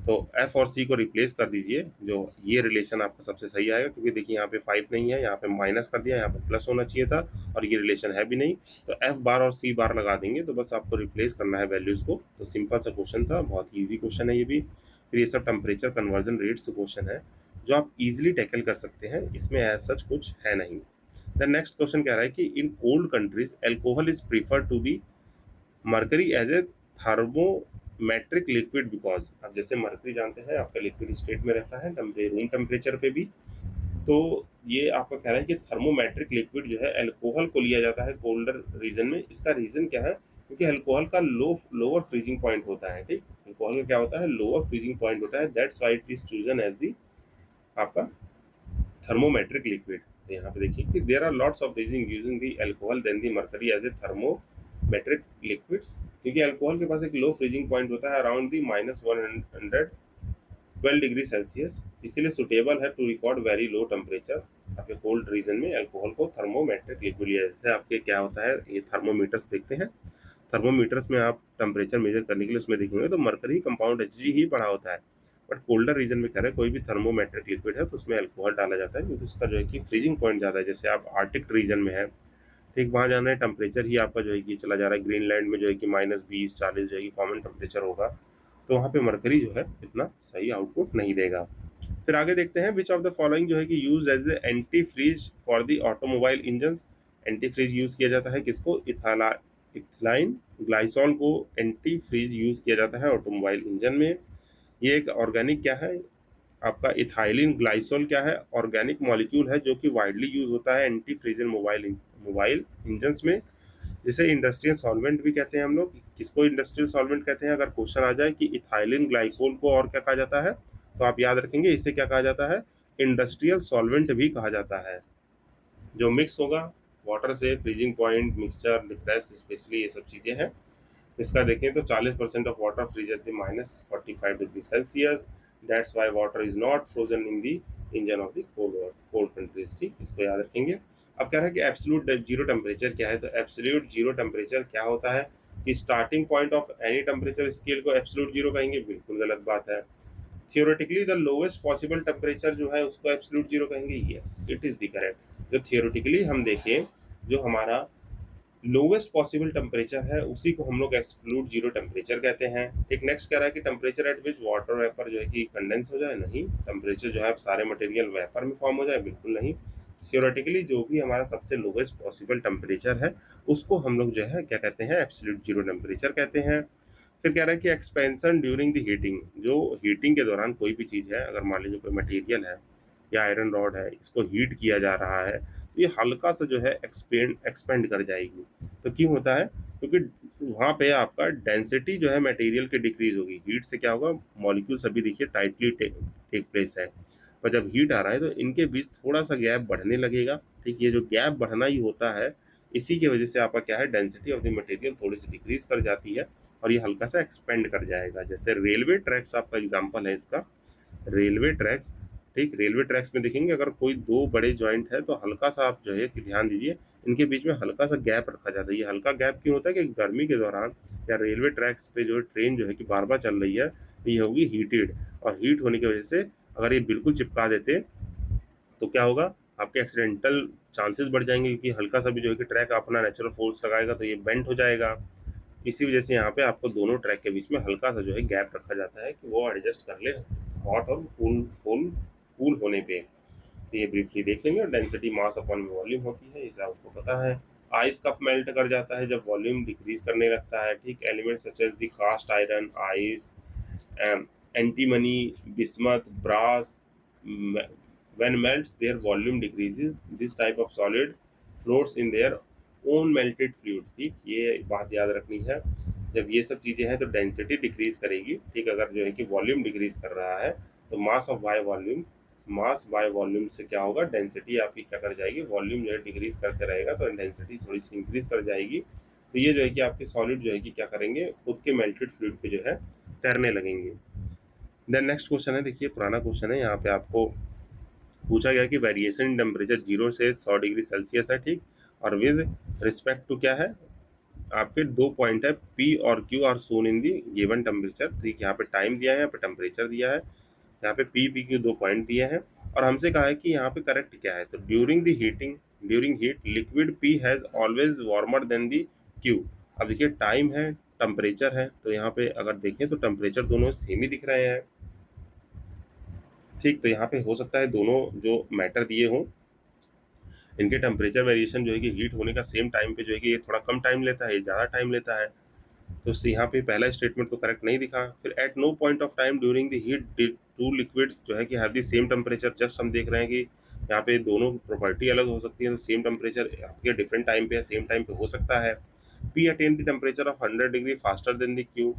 तो एफ और सी को रिप्लेस कर दीजिए, जो ये रिलेशन आपका सबसे सही आएगा, क्योंकि देखिए यहाँ पे 5 नहीं है, यहाँ पे माइनस कर दिया, यहाँ पे प्लस होना चाहिए था और ये रिलेशन है भी नहीं। तो एफ बार और सी बार लगा देंगे, तो बस आपको रिप्लेस करना है वैल्यूज़ को। तो सिंपल सा क्वेश्चन था, बहुत ही ईजी क्वेश्चन है ये भी। फिर ये सब टेम्परेचर कन्वर्जन रेट से क्वेश्चन है जो आप इजीली टैकल कर सकते हैं, इसमें एज सच कुछ है नहीं। द नेक्स्ट क्वेश्चन कह रहा है कि in cold countries alcohol is preferred to be mercury as a thermometric liquid, because अब जैसे मरकरी जानते हैं आपका लिक्विड स्टेट में रहता है रूम टेम्परेचर पे भी। तो ये आपका कह रहा है कि थर्मोमेट्रिक लिक्विड जो है अल्कोहल को लिया जाता है कोल्डर रीजन में। इसका रीजन क्या है, क्योंकि अल्कोहल का लोअर फ्रीजिंग पॉइंट होता है, ठीक। अल्कोहल का क्या होता है, लोअर फ्रीजिंग पॉइंट होता है, that's why it is chosen as the आपका थर्मोमेट्रिक लिक्विड। तो यहाँ पे देखिए कि there are lots of reason using the alcohol than the mercury as a thermometric liquids, क्योंकि अल्कोहल के पास एक लो फ्रीजिंग पॉइंट होता है अराउंड दी -112 डिग्री सेल्सियस, इसीलिए सुटेबल है to record very low temperature. आपके कोल्ड रीजन में अल्कोहल को थर्मोमेट्रिक लिक्विड लिया, जैसे आपके क्या होता है, ये थर्मोमीटर्स देखते हैं, थर्मोमीटर्स में आप टेम्परेचर मेजर करने के लिए उसमें देखेंगे तो मरकरी कंपाउंड Hg ही पड़ा होता है। बट कोल्डर रीजन में कह रहे हैं कोई भी थर्मोमेट्रिक लिक्विड है तो उसमें अल्कोहल डाला जाता है, क्योंकि उसका जो है कि फ्रीजिंग पॉइंट ज़्यादा है। जैसे आप आर्टिक रीजन में है, ठीक, वहाँ जाना है, टेम्परेचर ही आपका जो है कि चला जा रहा है, ग्रीनलैंड में जो है कि -20 40 जो है कि कॉमन टेम्परेचर होगा, तो वहाँ पे मरकरी जो है इतना सही आउटपुट नहीं देगा। फिर आगे देखते हैं विच ऑफ द फॉलोइंग जो है कि use as a antifreeze for the automobile engine. Antifreeze use किया जाता है किसको, इथाइलाइन ग्लाइसॉल को एंटी फ्रीज यूज किया जाता है ऑटोमोबाइल इंजन में। ये एक ऑर्गेनिक क्या है, आपका इथाइलिन ग्लाइसोल क्या है, ऑर्गेनिक मॉलिक्यूल है जो कि वाइडली यूज होता है एंटी फ्रीजन मोबाइल इंजन्स में, जिसे इंडस्ट्रियल सॉल्वेंट भी कहते हैं हम लोग। किसको इंडस्ट्रियल सॉल्वेंट कहते हैं, अगर क्वेश्चन आ जाए कि इथाइलिन ग्लाइकोल को और क्या कहा जाता है, तो आप याद रखेंगे इसे क्या कहा जाता है, इंडस्ट्रियल सॉल्वेंट भी कहा जाता है। जो मिक्स होगा वाटर से, freezing point, mixture, depress, specially ये सब चीज़ें हैं। इसका देखें तो 40% off water freeze at the -45 degree Celsius, that's why water is not frozen in the engine of the cold countries, ठीक। इसको याद रखेंगे। अब कह रहा है कि एब्सोल्यूट जीरो टेम्परेचर क्या है, तो एब्सोल्यूट जीरो टेम्परेचर क्या होता है कि starting point of any temperature scale को एब्सोल्यूट जीरो कहेंगे, बिल्कुल गलत बात है। Theoretically the lowest possible temperature जो है उसको एब्सोल्यूट जीरो कहेंगे, yes it is the correct. जो थियोरेटिकली हम देखें, जो हमारा लोवेस्ट पॉसिबल टेम्परेचर है उसी को हम लोग एब्सोल्यूट जीरो टेम्परेचर कहते हैं, ठीक। नेक्स्ट कह रहा है कि temperature at which water vapour जो है कि कंडेंस हो जाए, नहीं। टेम्परेचर जो है सारे मटेरियल वेपर में फॉर्म हो जाए, बिल्कुल नहीं। थियोरेटिकली जो भी हमारा सबसे लोवेस्ट पॉसिबल टेम्परेचर है उसको हम लोग जो है क्या कहते हैं, एब्सोल्यूट जीरो टेम्परेचर कहते हैं। फिर कह रहा है कि एक्सपेंशन ड्यूरिंग द हीटिंग, जो हीटिंग के दौरान कोई भी चीज़ है, अगर मान लीजिए कोई मटेरियल है या आयरन रॉड है, इसको हीट किया जा रहा है, तो ये हल्का सा जो है एक्सपेंड कर जाएगी। तो क्यों होता है, क्योंकि वहाँ पे आपका डेंसिटी जो है मटेरियल की डिक्रीज होगी। हीट से क्या होगा, मॉलिक्यूल सभी देखिए टाइटली टेक प्लेस है, पर जब हीट आ रहा है तो इनके बीच थोड़ा सा गैप बढ़ने लगेगा। ठीक, ये जो गैप बढ़ना ही होता है, इसी की वजह से आपका क्या है, डेंसिटी ऑफ द मटेरियल थोड़ी सी डिक्रीज कर जाती है और ये हल्का सा एक्सपेंड कर जाएगा। जैसे रेलवे ट्रैक्स आपका एग्जाम्पल है इसका, रेलवे ट्रैक्स। ठीक, रेलवे ट्रैक्स में देखेंगे अगर कोई दो बड़े जॉइंट है तो हल्का सा आप जो है कि ध्यान दीजिए, इनके बीच में हल्का सा गैप रखा जाता है। ये हल्का गैप क्यों होता है कि गर्मी के दौरान या रेलवे ट्रैक्स पे जो ट्रेन जो है कि बार बार चल रही है, ये होगी हीटेड, और हीट होने की वजह से अगर ये बिल्कुल चिपका देते तो क्या होगा, आपके एक्सीडेंटल चांसेस बढ़ जाएंगे, क्योंकि हल्का सा भी जो है कि ट्रैक अपना नेचुरल फोर्स लगाएगा तो ये बेंड हो जाएगा। इसी वजह से यहाँ पे आपको दोनों ट्रैक के बीच में हल्का सा जो है गैप रखा जाता है कि वो एडजस्ट कर ले हॉट और कूल कूल कूल होने पे। तो ये ब्रीफली देख लेंगे। और डेंसिटी मास अपॉन वॉल्यूम होती है, इसे आपको पता है। आइस कप मेल्ट कर जाता है जब वॉल्यूम डिक्रीज करने लगता है। ठीक, element such as the cast iron, ice, antimony, bismuth, brass, when melts their volume decreases, this type of solid floats in their own melted fluid। ठीक, ये बात याद रखनी है। जब ये सब चीजें हैं तो डेंसिटी डिक्रीज करेगी। ठीक, अगर जो है कि वॉल्यूम डिक्रीज कर रहा है तो मास बाय वॉल्यूम से क्या होगा, डेंसिटी आपकी क्या कर जाएगी, वॉल्यूम जो है डिक्रीज करते रहेगा तो डेंसिटी थोड़ी सी इंक्रीज कर जाएगी। तो ये जो है कि आपके सॉलिड जो है कि क्या करेंगे, खुद के मेल्टेड फ्लूइड पे जो है तैरने लगेंगे। देन नेक्स्ट क्वेश्चन है, देखिए पुराना क्वेश्चन है, यहाँ पे आपको पूछा गया कि वेरिएशन इन टेम्परेचर 0 से 100 डिग्री सेल्सियस है। ठीक, और विद रिस्पेक्ट टू क्या है, आपके दो पॉइंट है पी और Q R shown in the given temperature. ठीक, यहाँ पे टाइम दिया है, यहाँ पे टेम्परेचर दिया है, यहाँ पे पी के दो पॉइंट दिए हैं, और हमसे कहा है कि यहाँ पे करेक्ट क्या है। तो during heat liquid P has always warmer than the Q. अब देखिए टाइम है, टेम्परेचर है, तो यहाँ पे अगर देखें तो टेम्परेचर दोनों सेम ही दिख रहे हैं। ठीक, तो यहाँ पे हो सकता है दोनों जो मैटर दिए हों, इनके टेम्परेचर वेरिएशन जो है कि हीट होने का सेम टाइम पे जो है कि ये थोड़ा कम टाइम लेता है, ये ज़्यादा टाइम लेता है। तो यहाँ पे पहला स्टेटमेंट तो करेक्ट नहीं दिखा। फिर at no point of time during the heat did two liquids जो है कि have the same temperature. Just हम देख रहे हैं कि यहाँ पे दोनों प्रॉपर्टी अलग हो सकती है, तो सेम टेम्परेचर आपके डिफरेंट टाइम पे या सेम टाइम पे हो सकता है। P attain the temperature of 100 degree faster than the Q,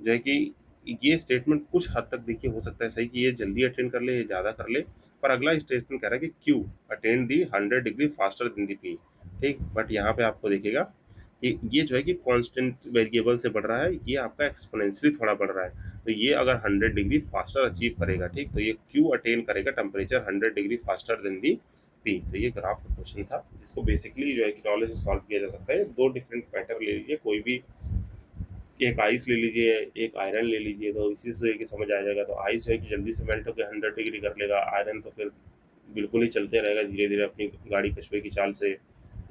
जो है कि ये स्टेटमेंट कुछ हद तक देखिए हो सकता है सही कि ये जल्दी अटेंड कर ले, ये ज़्यादा कर ले, पर अगला स्टेटमेंट कह रहा है कि Q attend the 100 degree faster than the P. ठीक, बट यहाँ पे आपको देखिएगा कि ये जो है कि कांस्टेंट वेरिएबल से बढ़ रहा है, ये आपका एक्सपोनेंशियली थोड़ा बढ़ रहा है। तो ये अगर 100 डिग्री फास्टर अचीव करेगा, ठीक, तो ये क्यू अटेन करेगा टेम्परेचर 100 डिग्री फास्टर देन दी पी। तो ये ग्राफ का क्वेश्चन था जिसको बेसिकली जो है कि नॉलेज से सॉल्व किया जा सकता है। दो डिफरेंट मैटर ले लीजिए, कोई भी एक आइस ले लीजिए, एक आयरन ले लीजिए, तो इसी से कि समझ आ जाएगा। तो आइस जो है कि जल्दी से मेल्ट होकर 100 डिग्री कर लेगा, आयरन तो फिर बिल्कुल ही चलते रहेगा धीरे धीरे अपनी गाड़ी कछुए की चाल से।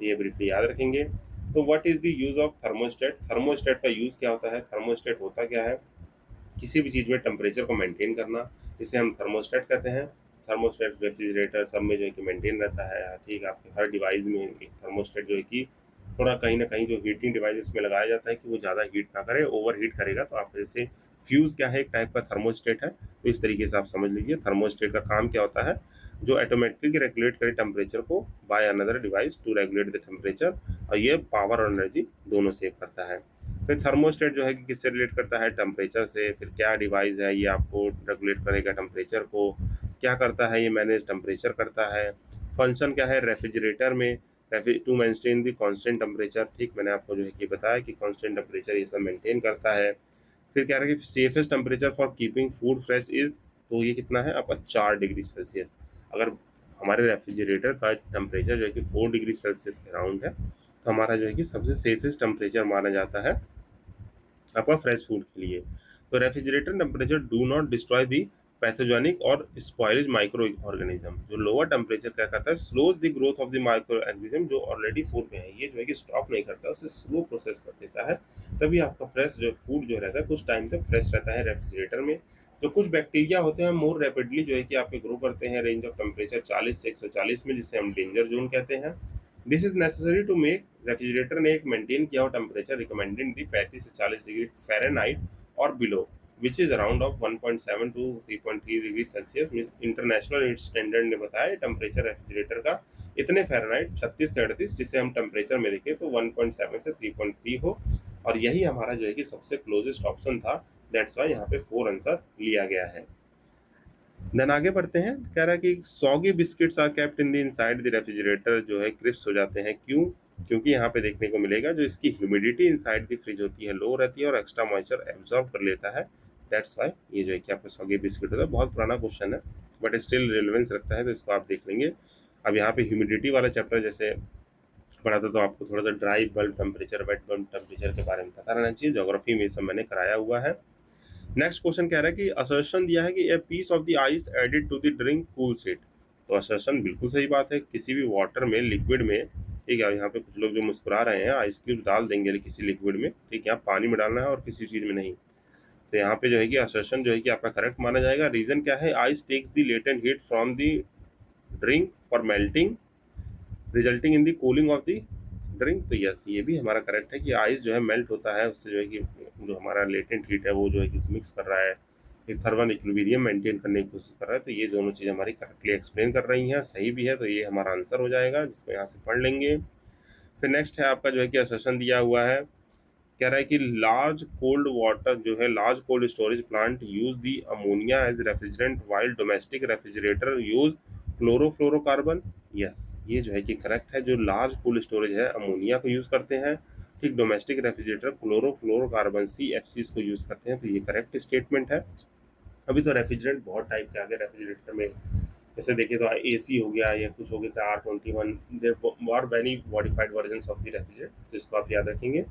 ये ब्रीफली याद रखेंगे। तो what is the use of thermostat. Thermostat का यूज क्या होता है, थर्मोस्टेट होता क्या है, किसी भी चीज़ में टेम्परेचर को मेंटेन करना, इसे हम थर्मोस्टेट कहते हैं। थर्मोस्टेट रेफ्रिजरेटर सब में जो है कि मेंटेन रहता है। ठीक, आपके हर डिवाइस में एक थर्मोस्टेट जो है कि थोड़ा कहीं ना कहीं जो हीटिंग डिवाइस इसमें लगाया जाता है कि वो ज़्यादा हीट ना करे, ओवर हीट करेगा तो आप जैसे फ्यूज़ क्या है, एक टाइप का थर्मोस्टेट है। तो इस तरीके से आप समझ लीजिए थर्मोस्टेट का काम क्या होता है, जो ऑटोमेटिकली रेगुलेट करे टेम्परेचर को by another device to regulate the temperature, और ये पावर और एनर्जी दोनों सेव करता है। फिर थर्मोस्टेट जो है कि किससे रिलेट करता है, टेम्परेचर से। फिर क्या डिवाइस है, ये आपको रेगुलेट करेगा टेम्परेचर को। क्या करता है, ये मैनेज टेम्परेचर करता है। फंक्शन क्या है रेफ्रिजरेटर में, to maintain the constant temperature. ठीक, मैंने आपको जो है कि बताया कि कांस्टेंट टेम्परेचर ये सब मेंटेन करता है। फिर कह रहा है कि safest temperature for keeping food fresh is, तो ये कितना है आपका 4 डिग्री सेल्सियस। अगर हमारे रेफ्रिजरेटर का टेम्परेचर जो है कि 4 डिग्री सेल्सियस के अराउंड है, तो हमारा जो है कि सबसे सेफेस्ट टेम्परेचर माना जाता है आपका फ्रेश फूड के लिए। तो refrigerator temperature do not destroy the pathogenic और स्पॉइलेज माइक्रो ऑर्गेनिज्म। जो लोअर टेम्परेचर क्या करता है, slows the growth of the micro organism जो ऑलरेडी फूड में है, ये जो है कि स्टॉप नहीं करता, उसे स्लो प्रोसेस कर देता है। तभी आपका फ्रेश जो फूड जो रहता है कुछ टाइम तक फ्रेश रहता है रेफ्रिजरेटर में। जो कुछ बैक्टीरिया होते हैं मोर रैपिडली जो है कि आपके ग्रो करते हैं रेंज ऑफ टेम्परेचर 40 से 140 में, जिसे हम डेंजर जोन कहते हैं। This is necessary to make, refrigerator ने एक मेंटेन किया हो टेम्परेचर रिकमेंडेड दी 35 से 40 डिग्री फ़ारेनहाइट और below, which is around of 1.7 to 3.3 degree Celsius. International heat standard ने बताया टेम्परेचर रेफ्रिजरेटर का इतने फ़ारेनहाइट 36 से 38, जिसे हम टेम्परेचर में देखें तो 1.7 से 3.3 हो, और यही हमारा जो है कि सबसे क्लोजेस्ट ऑप्शन था, दैट्स व्हाई यहाँ पे 4 आंसर लिया गया है। देन आगे बढ़ते हैं, कह रहा है कि soggy biscuits are kept in the inside the refrigerator, जो है क्रिस्प हो जाते हैं, क्यों? क्योंकि यहाँ पे देखने को मिलेगा जो इसकी ह्यूमिडिटी इनसाइड द फ्रिज होती है लो रहती है और एक्स्ट्रा मॉइस्चर एब्जॉर्ब कर लेता है, दैट्स व्हाई ये जो है कि आपका सॉगी बिस्किट होता है। बहुत पुराना क्वेश्चन है बट स्टिल रिलेवेंस रखता है, तो इसको आप देख लेंगे। अब यहाँ पे ह्यूमिडिटी वाला चैप्टर जैसे पढ़ा था तो आपको थोड़ा सा dry bulb temperature, wet bulb temperature के बारे में पता रहना चाहिए, ज्योग्राफी में ये सब मैंने कराया हुआ है। नेक्स्ट क्वेश्चन कह रहा है कि असर्शन दिया है कि a piece of the ice added to the drink cools it. तो असर्शन बिल्कुल सही बात है, किसी भी वाटर में, लिक्विड में, ठीक है, यहाँ पे कुछ लोग जो मुस्कुरा रहे हैं, आइस क्यूब डाल देंगे किसी लिक्विड में, ठीक है, यहाँ पानी में डालना है और किसी चीज में नहीं। तो यहाँ पे जो है कि असर्शन जो है कि आपका करेक्ट माना जाएगा। रीजन क्या है? Ice takes the latent heat from the drink for melting resulting in the cooling of the drink. तो यस, ये भी हमारा करेक्ट है कि आइस जो है मेल्ट होता है, उससे जो है कि जो हमारा लेटेंट हीट है वो जो है कि मिक्स कर रहा है, एक थर्मल इक्विलिब्रियम मेंटेन करने की कोशिश कर रहा है। तो ये दोनों चीज़ हमारी करेक्टली एक्सप्लेन कर रही हैं, सही भी है, तो ये हमारा आंसर हो जाएगा, जिसको यहाँ से पढ़ लेंगे। फिर नेक्स्ट है आपका जो है कि असर्शन दिया हुआ है, कह रहा है कि लार्ज कोल्ड वाटर जो है, large cold storage plant use the ammonia as refrigerant while domestic refrigerator use chlorofluorocarbon. Yes, ये जो है कि करेक्ट है, जो लार्ज कोल्ड स्टोरेज है अमोनिया को यूज करते हैं, ठीक, डोमेस्टिक रेफ्रिजरेटर क्लोरोफ्लोरोकार्बन CFCs को यूज करते हैं, तो ये करेक्ट स्टेटमेंट है। अभी तो रेफ्रिजरेंट बहुत टाइप के आ गए रेफ्रिजरेटर में, जैसे देखिए तो AC हो गया या कुछ हो गया, R21, there are very modified version of the refrigerator, तो इसको आप याद रखेंगे।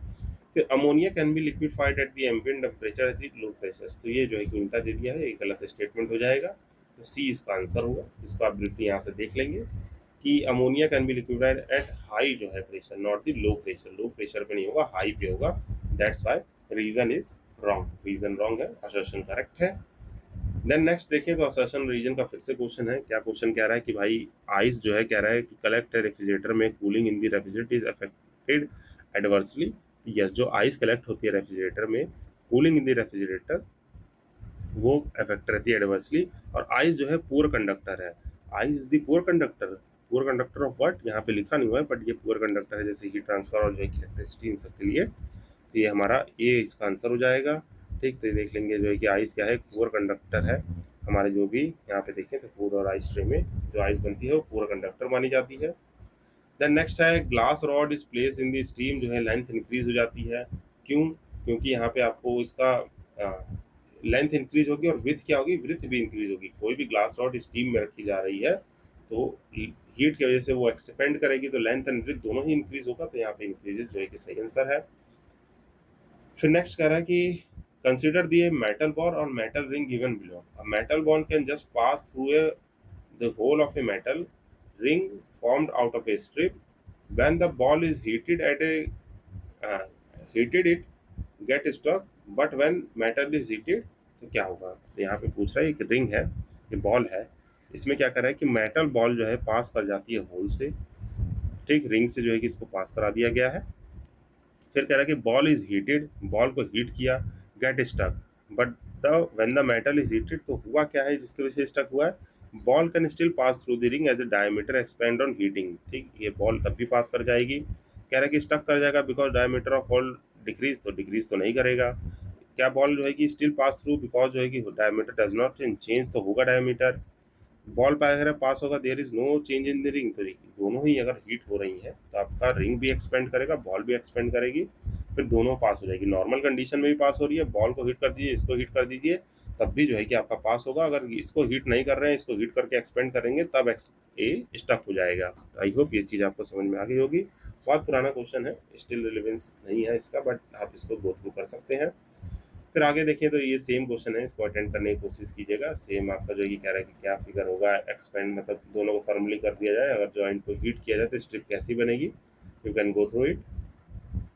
फिर ammonia can be liquified at the ambient temperature at the low pressure, तो ये जो है कि उल्टा दे दिया है, ये गलत स्टेटमेंट हो जाएगा, तो C इसका आंसर होगा। इसको आप ब्रीफली यहाँ से देख लेंगे कि ammonia can be liquified at high जो है pressure, not the low pressure, low pressure पे नहीं होगा, हाई पे होगा, that's why reason is wrong, reason wrong है, असर्शन करेक्ट है। देन नेक्स्ट देखें तो असर्शन रीजन का फिर से क्वेश्चन है, क्या क्वेश्चन कह रहा है कि भाई आइस जो है कह रहा है कि कलेक्ट रेफ्रिजरेटर में cooling in the refrigerator is affected adversely. Yes, जो आइस कलेक्ट होती है रेफ्रिजरेटर में, कूलिंग इन द रेफ्रिजरेटर वो अफेक्ट रहती है एडवर्सली। और आइस जो है पुअर कंडक्टर है, ice is the poor conductor, poor conductor of what, यहाँ पे लिखा नहीं हुआ है बट ये पुअर कंडक्टर है, जैसे हीट ट्रांसफर और जो है इलेक्ट्रिसिटी, इन सब के लिए। तो ये हमारा ए इसका आंसर हो जाएगा, ठीक। तो ये देख लेंगे जो है कि आइस क्या है, पुअर कंडक्टर है, हमारे जो भी यहाँ पे देखें तो फूड और आइस ट्रे में जो आइस बनती है वो पुअर कंडक्टर मानी जाती है। देन नेक्स्ट है glass rod is place in the steam, जो है लेंथ इंक्रीज हो जाती है, क्यों? क्योंकि यहाँ पे आपको इसका लेंथ इंक्रीज होगी और विथ क्या होगी, विथ भी इंक्रीज होगी। कोई भी ग्लास रॉड स्टीम में रखी जा रही है तो हीट की वजह से वो एक्सपेंड करेगी, तो लेंथ एंड विथ दोनों ही इंक्रीज होगा, तो यहाँ पे इंक्रीजेस जो है कि सही आंसर है। फिर नेक्स्ट कह रहा है कि कंसिडर दी मेटल बॉल और metal ring given below, a metal ball can just pass through a the hole of a metal ring formed out of a strip. When the ball is heated at a heated it get stuck, but when metal is heated तो क्या होगा? तो यहाँ पे पूछ रहा है, एक रिंग है, ये बॉल है, इसमें क्या कर रहा है कि मेटल बॉल जो है पास कर जाती है होल से, ठीक, रिंग से जो है कि इसको पास करा दिया गया है। फिर कह रहा है कि बॉल इज हीटेड, बॉल को हीट किया, get stuck, but the when the metal is heated, तो हुआ क्या है जिसकी वजह से स्टक हुआ है? Ball can still pass through the ring as a diameter expand on heating, ठीक, ये बॉल तब भी पास कर जाएगी। कह रहा है कि स्टक कर जाएगा because diameter of hole decrease, तो डिक्रीज तो नहीं करेगा। क्या बॉल जो है कि स्टिल पास थ्रू बिकॉज जो है कि diameter does not change, change तो होगा डायमीटर। बॉल अगर पास होगा, there is no change in the ring, तो दोनों ही अगर हीट हो रही है तो आपका रिंग भी एक्सपेंड करेगा, बॉल भी एक्सपेंड करेगी, फिर दोनों पास हो जाएगी। नॉर्मल कंडीशन में भी पास हो रही है, बॉल को हीट कर दीजिए, इसको हीट कर दीजिए, तब भी जो है कि आपका पास होगा। अगर इसको हीट नहीं कर रहे हैं, इसको हीट करके एक्सपेंड करेंगे, तब ए स्टक हो जाएगा। आई होप ये चीज़ आपको समझ में आ गई होगी। बहुत पुराना क्वेश्चन है, स्टिल रिलेवेंस नहीं है इसका, बट आप इसको गो थ्रू कर सकते हैं। फिर आगे देखें तो ये सेम क्वेश्चन है, इसको अटेंड करने की कोशिश कीजिएगा। सेम आपका जो है कि कह रहा है कि क्या फिगर होगा, एक्सपेंड मतलब दोनों को फॉर्मली कर दिया जाए, अगर जॉइंट को हीट किया जाए तो स्ट्रिप कैसी बनेगी। You can go through it.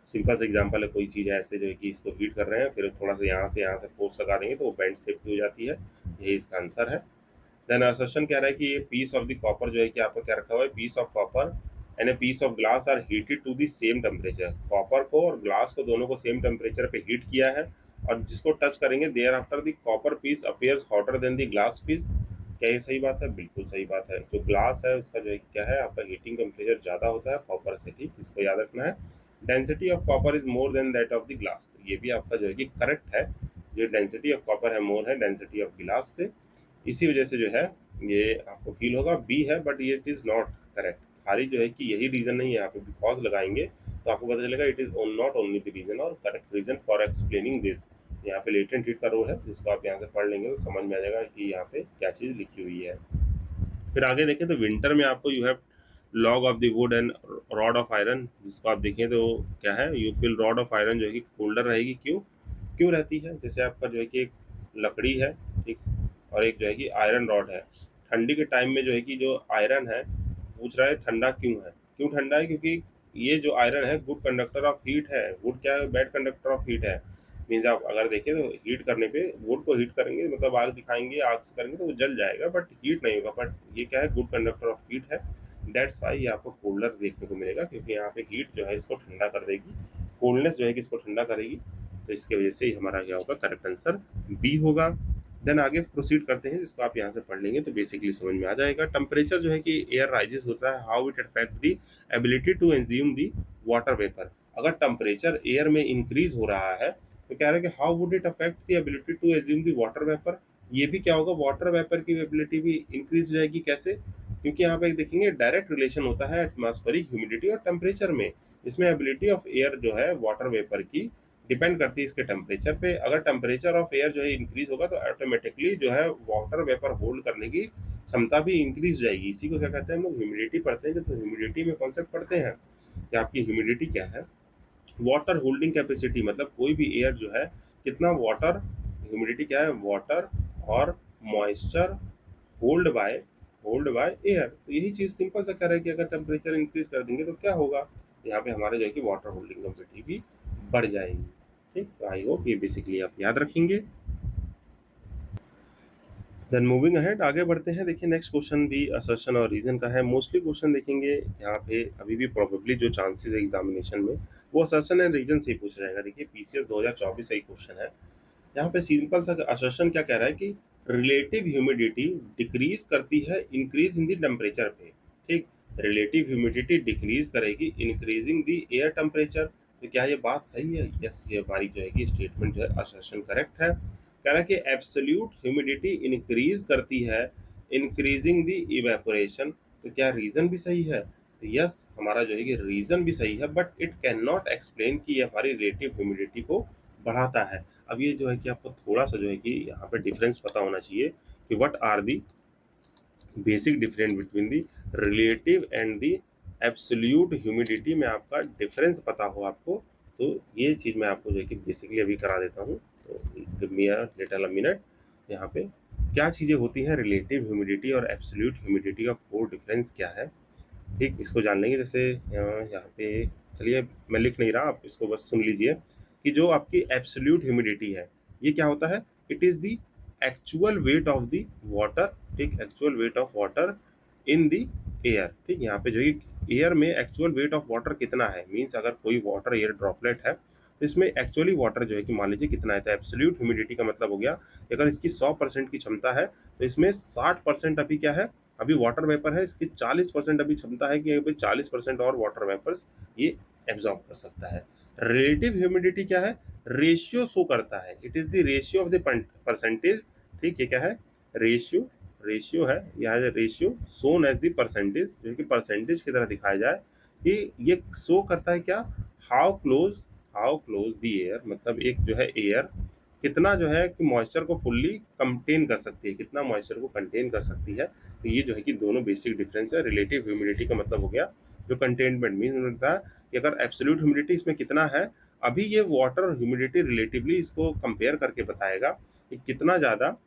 Simple सा एग्जांपल है, कोई चीज़ है ऐसे जो है कि इसको हीट कर रहे हैं, फिर थोड़ा सा यहाँ से फोर्स लगा देंगे तो वो बेंड शेप की हो जाती है, यही इसका आंसर है। देन असर्शन कह रहा है कि ये पीस ऑफ द कॉपर जो है कि आपका क्या रखा हुआ है, piece of copper and a piece of glass are heated to the same temperature, copper को और ग्लास को दोनों को सेम टेम्परेचर पे हीट किया है, और जिसको टच करेंगे thereafter the copper piece appears hotter than the glass piece. क्या ये सही बात है? बिल्कुल सही बात है। जो ग्लास है उसका जो है क्या है, आपका हीटिंग टेम्परेचर ज़्यादा होता है कॉपर से, ठीक? इसको याद रखना है। Density of copper is more than that of the glass. तो ये भी आपका जो है कि करेक्ट है। जो डेंसिटी ऑफ कॉपर है मोर है डेंसिटी ऑफ ग्लास से। इसी वजह से जो है ये आपको फ़ील होगा बी है, बट ये इट इज़ नॉट करेक्ट। खाली जो है कि यही रीज़न नहीं है, यहाँ पे बिकॉज़ लगाएँगे तो आपको पता चलेगा it is not only the reason और correct reason for explaining this. यहाँ पे लेटेंट हीट का रोल है, जिसको आप यहाँ से पढ़ लेंगे तो समझ में आ जाएगा कि यहाँ पे क्या चीज़ लिखी हुई है। फिर आगे देखें तो विंटर में आपको you have log of the wood and rod of iron, जिसको आप देखें तो क्या है, you feel rod of iron जो है कि कोल्डर रहेगी। क्यों क्यों रहती है? जैसे आपका जो है कि एक लकड़ी है, ठीक, और एक जो है कि आयरन रॉड है। ठंडी के टाइम में जो है कि जो आयरन है, पूछ रहा है ठंडा क्यों है? क्यों ठंडा है? क्योंकि ये जो आयरन है गुड कंडक्टर ऑफ हीट है। वुड क्या है? बैड कंडक्टर ऑफ हीट है। मीन्स आप अगर देखें तो हीट करने पे वुड को हीट करेंगे, मतलब आग दिखाएंगे, आग से करेंगे तो वो जल जाएगा, बट हीट नहीं होगा। बट ये क्या है? गुड कंडक्टर ऑफ हीट है। दैट्स वाई ये आपको कोल्डर देखने को मिलेगा, क्योंकि यहाँ पे हीट जो है इसको ठंडा कर देगी, कोल्डनेस जो है कि इसको ठंडा करेगी। तो इसके वजह से ही हमारा क्या होगा? करेक्ट आंसर बी होगा। देन आगे प्रोसीड करते हैं, जिसको आप यहाँ से पढ़ लेंगे तो बेसिकली समझ में आ जाएगा। टेम्परेचर जो है कि एयर राइजेस होता है, how it affect the ability to assume the water vapour. अगर टेम्परेचर एयर में इंक्रीज हो रहा है तो कह रहे हैं कि how would it affect the ability to assume the water vapour. ये भी क्या होगा? वाटर वेपर की एबिलिटी भी इंक्रीज हो जाएगी। कैसे? क्योंकि यहाँ पे देखेंगे डायरेक्ट रिलेशन होता है एटमॉस्फेरिक ह्यूमिडिटी और टेम्परेचर में। इसमें एबिलिटी ऑफ एयर जो है वाटर वेपर की डिपेंड करती है इसके टेम्परेचर पे। अगर टेम्परेचर ऑफ एयर जो है इंक्रीज होगा तो ऑटोमेटिकली जो है वाटर वेपर होल्ड करने की क्षमता भी इंक्रीज हो जाएगी। इसी को क्या कहते हैं हम लोग? ह्यूमिडिटी पढ़ते हैं। जब तो ह्यूमिडिटी में कॉन्सेप्ट पढ़ते हैं कि आपकी ह्यूमिडिटी क्या है, वाटर होल्डिंग कैपेसिटी, मतलब कोई भी एयर जो है कितना वाटर, ह्यूमिडिटी क्या है? वाटर और मॉइस्चर होल्ड बाय एयर। तो यही चीज़ सिंपल सा कह रहा है कि अगर टेम्परेचर इंक्रीज कर देंगे तो क्या होगा? यहाँ पे हमारे जो है कि वाटर होल्डिंग कैपेसिटी भी बढ़ जाएगी। ठीक, तो आई होप ये बेसिकली आप याद रखेंगे। देन मूविंग अहेड, आगे बढ़ते हैं। देखिए नेक्स्ट क्वेश्चन भी असर्शन और रीजन का है। मोस्टली क्वेश्चन देखेंगे यहाँ पे अभी भी प्रोबेबली जो चांसेस है एग्जामिनेशन में वो असर्शन एंड रीजन से ही पूछा जाएगा। देखिए पीसीएस 2024 से ही क्वेश्चन है। यहाँ पे सिंपल सा असर्शन क्या कह रहा है कि रिलेटिव ह्यूमिडिटी डिक्रीज करती है इंक्रीज इन द टेम्परेचर पे। ठीक, रिलेटिव ह्यूमिडिटी डिक्रीज करेगी इंक्रीजिंग द एयर टेम्परेचर। तो क्या ये बात सही है? यस, ये हमारी जो है कि स्टेटमेंट जो है असर्शन करेक्ट है। कह रहा है कि एब्सोल्यूट ह्यूमिडिटी इंक्रीज करती है इंक्रीजिंग द इवेपोरेशन। तो क्या रीजन भी सही है? तो यस, हमारा जो है कि रीजन भी सही है, but it can not explain कि ये हमारी रिलेटिव ह्यूमिडिटी को बढ़ाता है। अब ये जो है कि आपको थोड़ा सा जो है कि यहाँ पे डिफरेंस पता होना चाहिए कि what are the basic difference between the relative and the absolute humidity में आपका डिफरेंस पता हो आपको। तो ये चीज़ मैं आपको जो है कि बेसिकली अभी करा देता हूँ। तो give me a little minute. यहाँ पे क्या चीज़ें होती हैं रिलेटिव ह्यूमिडिटी और एब्सोल्यूट ह्यूमिडिटी का कोर डिफरेंस क्या है, ठीक, इसको जान लेंगे। जैसे यहाँ पे चलिए मैं लिख नहीं रहा, आप इसको बस सुन लीजिए कि जो आपकी एब्सोल्यूट ह्यूमिडिटी है ये क्या होता है? It is the actual weight of the water. ठीक, actual weight of water in the air. ठीक, यहाँ पे जो है एयर में एक्चुअल वेट ऑफ वाटर कितना है, मीन्स अगर कोई वाटर एयर ड्रॉपलेट है तो इसमें एक्चुअली वाटर जो है कि मान लीजिए कितना है। तो एब्सोल्यूट ह्यूमिडिटी का मतलब हो गया कि अगर इसकी 100% की क्षमता है तो इसमें 60% अभी क्या है? अभी वाटर वेपर है। इसकी 40% अभी क्षमता है कि अभी 40% और वाटर वेपर्स ये एब्जॉर्ब कर सकता है। रिलेटिव ह्यूमिडिटी क्या है? रेशियो शो करता है। It is the ratio of the percentage. ठीक, ये क्या है? रेशियो, रेशियो है। यहाँ ratio shown as the percentage, जो कि परसेंटेज की तरह दिखाया जाए कि ये शो करता है क्या? हाउ क्लोज द एयर, मतलब एक जो है एयर कितना जो है कि मॉइस्चर को फुल्ली कंटेन कर सकती है, कितना मॉइस्चर को कंटेन कर सकती है। तो ये जो है कि दोनों बेसिक डिफरेंस है। रिलेटिव ह्यूमिडिटी का मतलब हो गया जो कंटेनमेंट मीन होता है कि अगर एब्सोल्यूट ह्यूमिडिटी इसमें कितना है, अभी ये वाटर ह्यूमिडिटी रिलेटिवली इसको कंपेयर करके बताएगा कि कितना ज़्यादा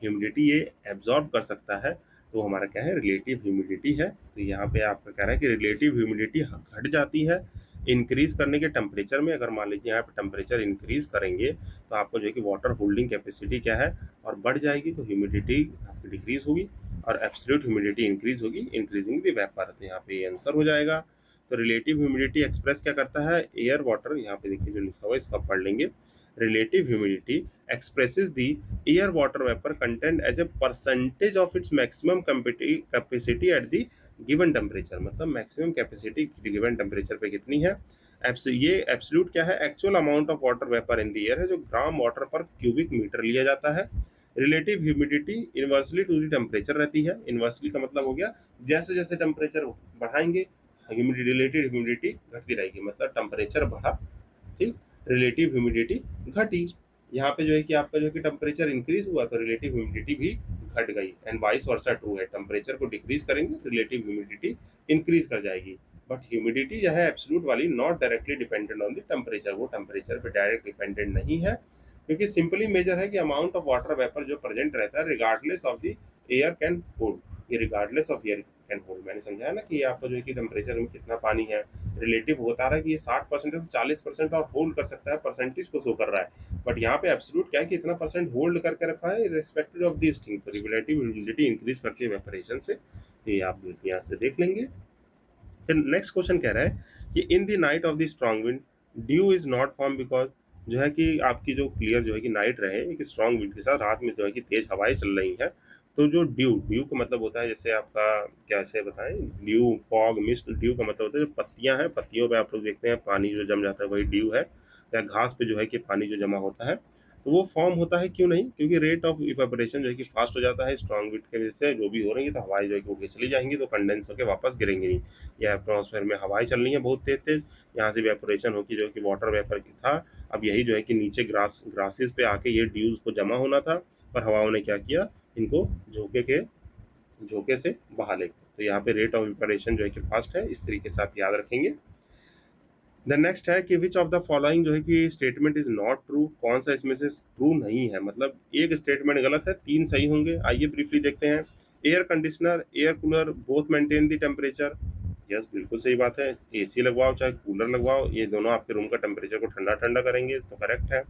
ह्यूमिडिटी ये एब्जॉर्ब कर सकता है। तो हमारा क्या है? रिलेटिव ह्यूमिडिटी है। तो यहाँ पे आपका कह रहा है कि रिलेटिव ह्यूमिडिटी घट जाती है इंक्रीज करने के टेम्परेचर में। अगर मान लीजिए यहाँ पे टेम्परेचर इंक्रीज करेंगे तो आपको जो है कि वाटर होल्डिंग कैपेसिटी क्या है और बढ़ जाएगी, तो ह्यूमिडिटी आपकी डिक्रीज होगी और एब्सोल्यूट ह्यूमिडिटी इंक्रीज होगी, इंक्रीजिंग द वेपर। तो यहाँ पे ये आंसर हो जाएगा। तो रिलेटिव ह्यूमिडिटी एक्सप्रेस क्या करता है? एयर वाटर, यहाँ पे देखिए जो लिखा हुआ है इसको आप पढ़ लेंगे। Relative humidity expresses the air water vapor content as a percentage of its maximum capacity at the given temperature, मतलब मैक्सिमम कैपेसिटी गिवन टेम्परेचर पे कितनी है। ये एब्सोल्यूट क्या है, actual amount of water vapour in the air है, जो gram water per cubic metre लिया जाता है। Relative humidity inversely to the temperature रहती है। इनवर्सली का मतलब हो गया जैसे जैसे टेम्परेचर बढ़ाएंगे ह्यूमिडिटी, रिलेटिव ह्यूमिडिटी घटती रहेगी, मतलब टेम्परेचर बढ़ा, ठीक, रिलेटिव ह्यूमिडिटी घटी। यहाँ पे जो है कि आपका जो है कि टेम्परेचर इंक्रीज हुआ तो रिलेटिव ह्यूमिडिटी भी घट गई, एंड वाइस वर्सा ट्रू है, टेम्परेचर को डिक्रीज करेंगे रिलेटिव ह्यूमिडिटी इंक्रीज कर जाएगी। बट ह्यूमिडिटी जो है एब्सोल्यूट वाली not directly dependent on the temperature, वो टेम्परेचर पे डायरेक्ट डिपेंडेंट नहीं है, क्योंकि सिंपली मेजर है कि अमाउंट ऑफ वाटर वेपर जो प्रेजेंट रहता है regardless of the air can hold, ये regardless of air can hold, मैंने समझाया ना कि ये आपका जो है कि टेम्परेचर में कितना पानी है, रिलेटिव होता रहा है कि ये 60% है तो 40% और होल्ड कर सकता है, परसेंटेज को शो कर रहा है। बट यहाँ पे एब्सोल्यूट क्या है कि इतना परसेंट होल्ड करके रखा है रिस्पेक्टिव ऑफ दिस थिंग, तो रिलेटिव ह्यूमिडिटी इंक्रीज करती है वेपरेशन से, ये आप यहाँ से देख लेंगे। फिर नेक्स्ट क्वेश्चन कह रहा है कि in the night of the strong wind due is not form because, जो है कि आपकी जो क्लियर जो है कि नाइट रहे एक स्ट्रॉन्ग विंड के साथ, रात में जो है कि तेज हवाएं चल रही हैं, तो जो ड्यू, ड्यू का मतलब होता है जैसे आपका कैसे बताएं, ड्यू फॉग मिस्ट, ड्यू का मतलब होता है जो पत्तियां हैं, पत्तियों पे आप लोग देखते हैं पानी जो जम जाता है वही ड्यू है, या घास पे जो है कि पानी जो जमा होता है, तो वो फॉर्म होता है क्यों नहीं, क्योंकि रेट ऑफ इवेपोरेशन जो है कि फास्ट हो जाता है स्ट्रॉन्ग विंड की वजह से, जो भी हो रही है तो हवाएं जो है कि उड़ के चली जाएंगी तो कंडेंस होकर वापस गिरेंगी नहीं, या एटमॉस्फेयर में हवाएं चल रही हैं बहुत तेज तेज, यहाँ से वेपोरेशन होकर जो है कि वाटर वेपर की था, अब यही जो है कि नीचे ग्रासेस पे आके ये ड्यूज को जमा होना था, पर हवाओं ने क्या किया, इनको झोंके से बहा ले, तो यहाँ पे रेट ऑफ इवेपोरेशन जो है कि फास्ट है, इस तरीके से आप याद रखेंगे। द नेक्स्ट है कि विच ऑफ द फॉलोइंग जो है कि स्टेटमेंट इज नॉट ट्रू, कौन सा इसमें से ट्रू नहीं है, मतलब एक स्टेटमेंट गलत है, तीन सही होंगे। आइए ब्रीफली देखते हैं। Air conditioner air cooler both maintain the temperature, yes बिल्कुल सही बात है, एसी लगवाओ चाहे कूलर लगवाओ ये दोनों आपके रूम का टेम्परेचर को ठंडा ठंडा करेंगे, तो करेक्ट है।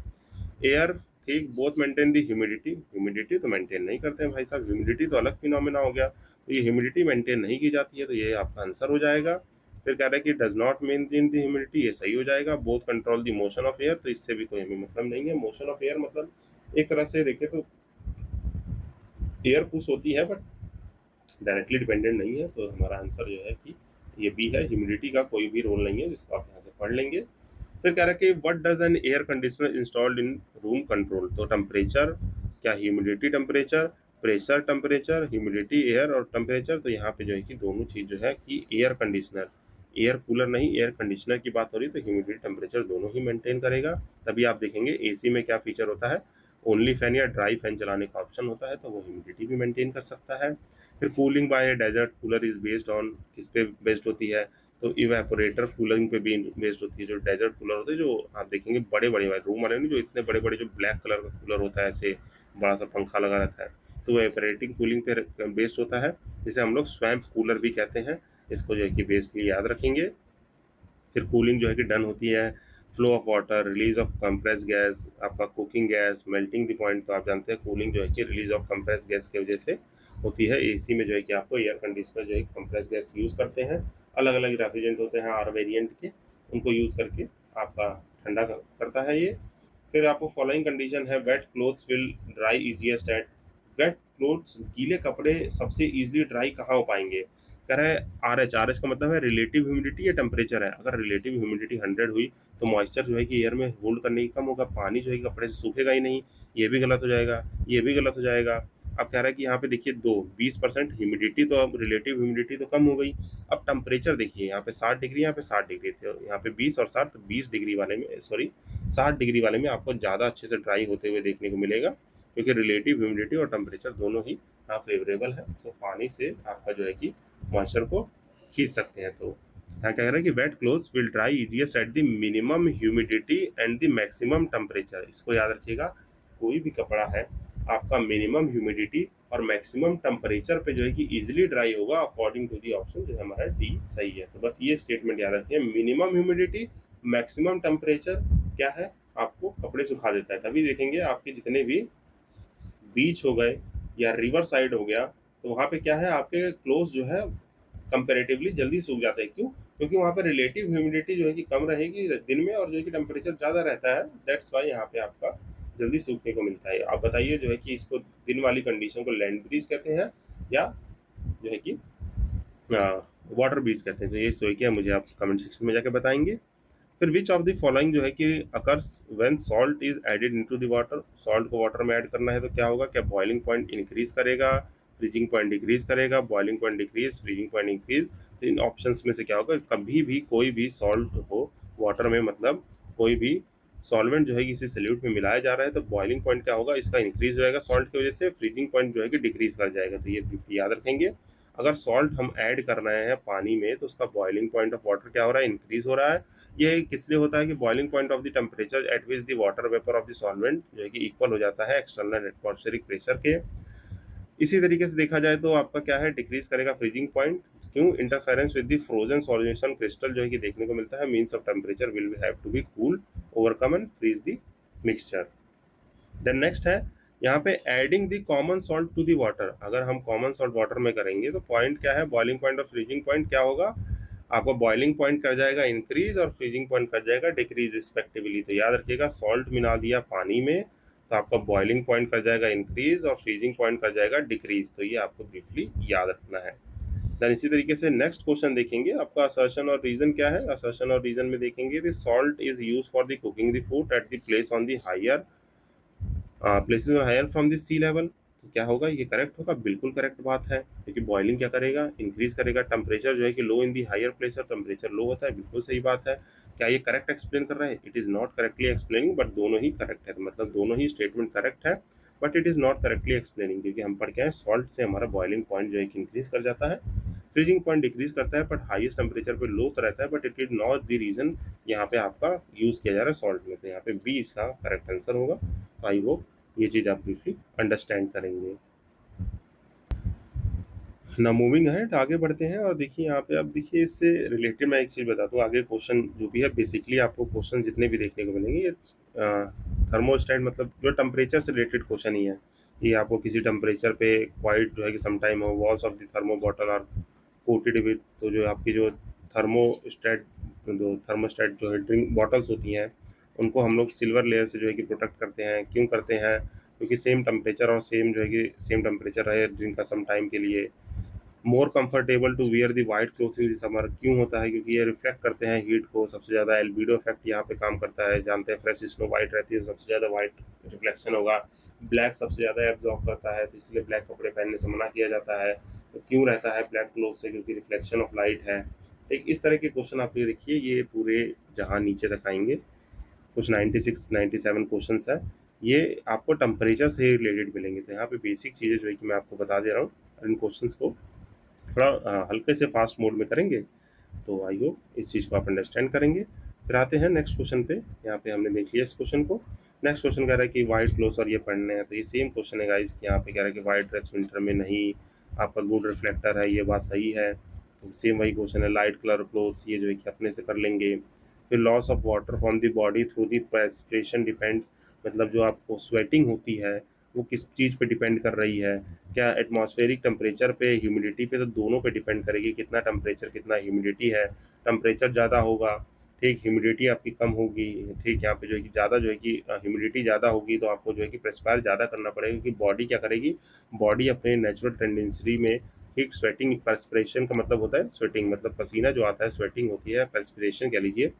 एयर, ठीक, both maintain the humidity, humidity तो मेंटेन नहीं करते हैं भाई साहब, ह्यूमिडिटी तो अलग फिनोमेना हो गया, तो ये ह्यूमिडिटी मेंटेन नहीं की जाती है, तो ये आपका आंसर हो जाएगा। फिर कह रहा है कि does not maintain the humidity, ये सही हो जाएगा। Both control the motion of air, तो इससे भी कोई हमें मतलब नहीं है, मोशन ऑफ एयर मतलब एक तरह से देखें तो एयर पुश होती है बट डायरेक्टली डिपेंडेंट नहीं है, तो हमारा आंसर जो है कि ये बी है, ह्यूमिडिटी का कोई भी रोल नहीं है, जिसको आप यहाँ से पढ़ लेंगे। फिर कह रहा है कि what does N air conditioner installed in room control, तो टेम्परेचर, क्या humidity temperature, pressure temperature, humidity air और टेम्परेचर, तो यहाँ पे जो है कि दोनों चीज जो है कि एयर कंडीशनर, एयर कूलर नहीं एयर कंडीशनर की बात हो रही, तो ह्यूमिडिटी टेम्परेचर दोनों ही मेंटेन करेगा। तभी आप देखेंगे एसी में क्या फीचर होता है, ओनली फैन या ड्राई फैन चलाने का ऑप्शन होता है, तो वो ह्यूमिडिटी भी मेंटेन कर सकता है। फिर cooling by desert cooler is based on, किस पे बेस्ड होती है, तो इवेपोरेटर कूलिंग पे भी बेस्ड होती है। जो डेजर्ट कूलर होते हैं जो आप देखेंगे बड़े बड़े रूम वाले नहीं, जो इतने बड़े बड़े जो ब्लैक कलर का कूलर होता है, ऐसे बड़ा सा पंखा लगा रहता है, तो वो एवपोरेटिंग कूलिंग पे बेस्ड होता है, जिसे हम लोग स्वैम्प कूलर भी कहते हैं, इसको जो है कि बेसिकली याद रखेंगे। फिर कूलिंग जो है कि डन होती है, flow of water, release of compress gas, आपका cooking gas, melting the point, तो आप जानते हैं कूलिंग जो है कि रिलीज ऑफ कंप्रेस गैस की वजह से होती है। एसी में जो है कि आपको एयर कंडीशनर जो है कंप्रेस गैस यूज़ करते हैं, अलग अलग रेफ्रिजरेंट होते हैं आर वेरिएंट के, उनको यूज़ करके आपका ठंडा करता है ये। फिर आपको फॉलोइंग कंडीशन है, wet clothes will dry easiest at, wet clothes गीले कपड़े सबसे इजीली ड्राई कहाँ हो पाएंगे, कह रहा है आर एच, आर एच का मतलब है रिलेटिव ह्यूमिडिटी या टेम्परेचर है, अगर रिलेटिव ह्यूमिडिटी 100 हुई तो मॉइस्चर जो है कि एयर में होल्ड करने की कम होगा, पानी जो है कि कपड़े से सूखेगा ही नहीं, ये भी गलत हो जाएगा, ये भी गलत हो जाएगा। अब कह रहा है कि यहाँ पे देखिए दो 20% ह्यूमिडिटी, तो अब रिलेटिव ह्यूमिडिटी तो कम हो गई, अब टेम्परेचर देखिए यहाँ पे 60 डिग्री, यहाँ पे 60 डिग्री थे, यहाँ पे 20 और 60, तो 20 डिग्री वाले में सॉरी 60 डिग्री वाले में आपको ज़्यादा अच्छे से ड्राई होते हुए देखने को मिलेगा, क्योंकि रिलेटिव ह्यूमिडिटी और टेम्परेचर दोनों ही यहाँ फेवरेबल है, तो पानी से आपका जो है कि मॉइस्चर को खींच सकते हैं। तो यहाँ कह रहा है कि wet clothes will dry easiest at the minimum humidity and the maximum temperature, इसको याद रखिएगा, कोई भी कपड़ा है आपका मिनिमम ह्यूमिडिटी और मैक्सिमम टेम्परेचर पे जो है कि इजीली ड्राई होगा अकॉर्डिंग टू दी ऑप्शन, जो हमारा डी सही है। तो बस ये स्टेटमेंट याद रखिए, मिनिमम ह्यूमिडिटी मैक्सिमम टेम्परेचर क्या है, आपको कपड़े सुखा देता है। तभी देखेंगे आपके जितने भी बीच हो गए या रिवर साइड हो गया, तो वहाँ पे क्या है आपके क्लोथ जो है कंपेरेटिवली जल्दी सूख जाते हैं, क्यों, क्योंकि वहाँ पे रिलेटिव ह्यूमिडिटी जो है कि कम रहेगी दिन में और जो है कि टेम्परेचर ज़्यादा रहता है, दैट्स वाई यहाँ पे आपका जल्दी सूखने को मिलता है। आप बताइए जो है कि इसको दिन वाली कंडीशन को लैंड ब्रीज कहते हैं या जो है कि वाटर ब्रीज कहते हैं। तो ये सो क्या मुझे आप कमेंट सेक्शन में जाके बताएंगे। फिर विच ऑफ द फॉलोइंग जो है कि occurs when salt is added into the water, salt को वाटर में ऐड करना है तो क्या होगा, क्या बॉइलिंग पॉइंट इंक्रीज करेगा, फ्रीजिंग पॉइंट डिक्रीज करेगा, boiling point decrease, freezing point increase. तो इन ऑप्शंस में से क्या होगा, कभी भी कोई भी सॉल्ट हो वाटर में, मतलब कोई भी सॉल्वेंट जो है किसी सल्यूट में मिलाया जा रहा है तो बॉइलिंग पॉइंट क्या होगा, इसका इंक्रीज हो जाएगा सॉल्ट की वजह से, फ्रीजिंग पॉइंट जो है कि डिक्रीज कर जाएगा। तो ये याद रखेंगे। अगर सॉल्ट हम ऐड कर रहे हैं पानी में तो उसका बॉइलिंग पॉइंट ऑफ वाटर क्या हो रहा है, इंक्रीज हो रहा है। ये किस लिए होता है कि boiling point of the temperature at which the water vapour of the solvent जो है कि इक्वल हो जाता है एक्सटर्नल एटमॉस्फेरिक प्रेशर के। इसी तरीके से देखा जाए तो आपका क्या है, डिक्रीज करेगा फ्रीजिंग पॉइंट। क्यों, interference with the frozen solution crystal जो है कि देखने को मिलता है, means of temperature will have to be cool overcome and freeze the mixture. Then next है यहाँ पे adding the common salt to the water. अगर हम कॉमन सॉल्ट वाटर में करेंगे तो पॉइंट क्या है, बॉइलिंग पॉइंट और फ्रीजिंग पॉइंट क्या होगा, आपका बॉइलिंग पॉइंट कर जाएगा इंक्रीज और फ्रीजिंग पॉइंट कर जाएगा डिक्रीज रिस्पेक्टिवली। तो याद रखिएगा, सॉल्ट मिला दिया पानी में तो आपका बॉइलिंग पॉइंट कर जाएगा इंक्रीज और फ्रीजिंग पॉइंट कर जाएगा डिक्रीज। तो ये आपको ब्रीफली याद रखना है। देन इसी तरीके से नेक्स्ट क्वेश्चन देखेंगे, आपका असर्शन और रीजन क्या है। असर्शन और रीजन में देखेंगे the salt is use for the cooking the food at the place on the higher places higher from the sea level. तो क्या होगा, ये करेक्ट होगा, बिल्कुल करेक्ट बात है, क्योंकि बॉइलिंग क्या करेगा, इंक्रीज करेगा टेम्परेचर जो है कि लो इन दी हायर प्लेसर टेम्परेचर लो होता है, बिल्कुल सही बात है। क्या ये करेक्ट एक्सप्लेन कर रहे हैं, it is not correctly explaining, but दोनों ही करेक्ट है, मतलब दोनों ही स्टेटमेंट करेक्ट है, but it is not correctly explaining, क्योंकि हम पढ़ के आए सॉल्ट से हमारा बॉइलिंग पॉइंट जो है कि इंक्रीज कर जाता है, फ्रीजिंग पॉइंट डिक्रीज करता है, बट हाईएस्ट टेम्परेचर पे लो तो रहता है, but it is not the reason यहाँ पे आपका यूज किया जा रहा है सॉल्ट में। तो यहाँ पे बी इसका करेक्ट आंसर होगा। तो आई होप ये चीज़ आप ब्रीफली अंडरस्टैंड करेंगे। ना मूविंग है, आगे बढ़ते हैं और देखिए यहाँ पे, अब देखिए इससे रिलेटेड मैं एक चीज़ बताता हूँ। आगे क्वेश्चन जो भी है, बेसिकली आपको क्वेश्चन जितने भी देखने को मिलेंगे ये थर्मोस्टेट, मतलब जो टेम्परेचर से रिलेटेड क्वेश्चन ही है। ये आपको किसी टेम्परेचर पे क्वाइट जो है कि समटाइम हो walls of the thermo bottle are coated with, तो जो आपकी जो थर्मोस्टेट जो थर्मोस्टेट जो है ड्रिंक बॉटल्स होती हैं उनको हम लोग सिल्वर लेयर से जो है कि प्रोटेक्ट करते हैं। क्यों करते हैं, क्योंकि सेम टेम्परेचर और सेम जो है कि सेम टेम्परेचर रहे ड्रिंक का सम टाइम के लिए। More comfortable to wear the white cloth in the summer, क्यों होता है, क्योंकि ये रिफ्लेक्ट करते हैं हीट को सबसे ज़्यादा। एल्बिडो इफेक्ट यहाँ पे काम करता है, जानते हैं फ्रेश स्नो वाइट रहती है, सबसे ज़्यादा वाइट रिफ्लेक्शन होगा। ब्लैक सबसे ज़्यादा एब्जॉर्ब करता है, तो इसलिए ब्लैक कपड़े पहनने से मना किया जाता है। तो क्यों रहता है ब्लैक क्लोथ से, क्योंकि रिफ्लेक्शन ऑफ लाइट है। एक इस तरह के क्वेश्चन आप ये देखिए, ये पूरे जहाँ नीचे तक आएंगे कुछ 96 97 क्वेश्चंस है, ये आपको टेम्परेचर से रिलेटेड मिलेंगे। तो यहाँ पे बेसिक चीज़ें जो है कि मैं आपको बता दे रहा हूँ, इन क्वेश्चंस को थोड़ा हल्के से फास्ट मोड में करेंगे तो आई होप इस चीज़ को आप अंडरस्टैंड करेंगे। फिर आते हैं नेक्स्ट क्वेश्चन पे। यहाँ पे हमने देख लिया इस क्वेश्चन को। नेक्स्ट क्वेश्चन कह रहा है कि वाइट क्लोथ्स और ये पढ़ने हैं, तो ये सेम क्वेश्चन है गाइस कि यहाँ पे कह रहा है कि वाइट ड्रेस विंटर में नहीं, आपका गुड रिफ्लेक्टर है, ये बात सही है। तो सेम वही क्वेश्चन है, लाइट कलर क्लोथ्स ये जो है कि अपने से कर लेंगे। फिर loss of water from the body through the perspiration depends, मतलब जो आपको स्वेटिंग होती है वो किस चीज़ पे डिपेंड कर रही है, क्या एटमॉस्फेरिक टेम्परेचर पे, ह्यूमिडिटी पे, तो दोनों पे डिपेंड करेगी कितना टेम्परेचर कितना ह्यूमिडिटी है। टेम्परेचर ज़्यादा होगा, ठीक, ह्यूमिडिटी आपकी कम होगी, ठीक, यहाँ पे जो है कि ज़्यादा जो है कि ह्यूमिडिटी ज़्यादा होगी तो आपको जो है कि प्रेस्पायर ज़्यादा करना पड़ेगा, क्योंकि बॉडी क्या करेगी, बॉडी अपने नेचुरल टेंडेंसी में, ठीक, स्वेटिंग पर्सपिरेशन का मतलब होता है स्वेटिंग, मतलब पसीना जो आता है स्वेटिंग होती है, पर्सपिरेशन कह लीजिए।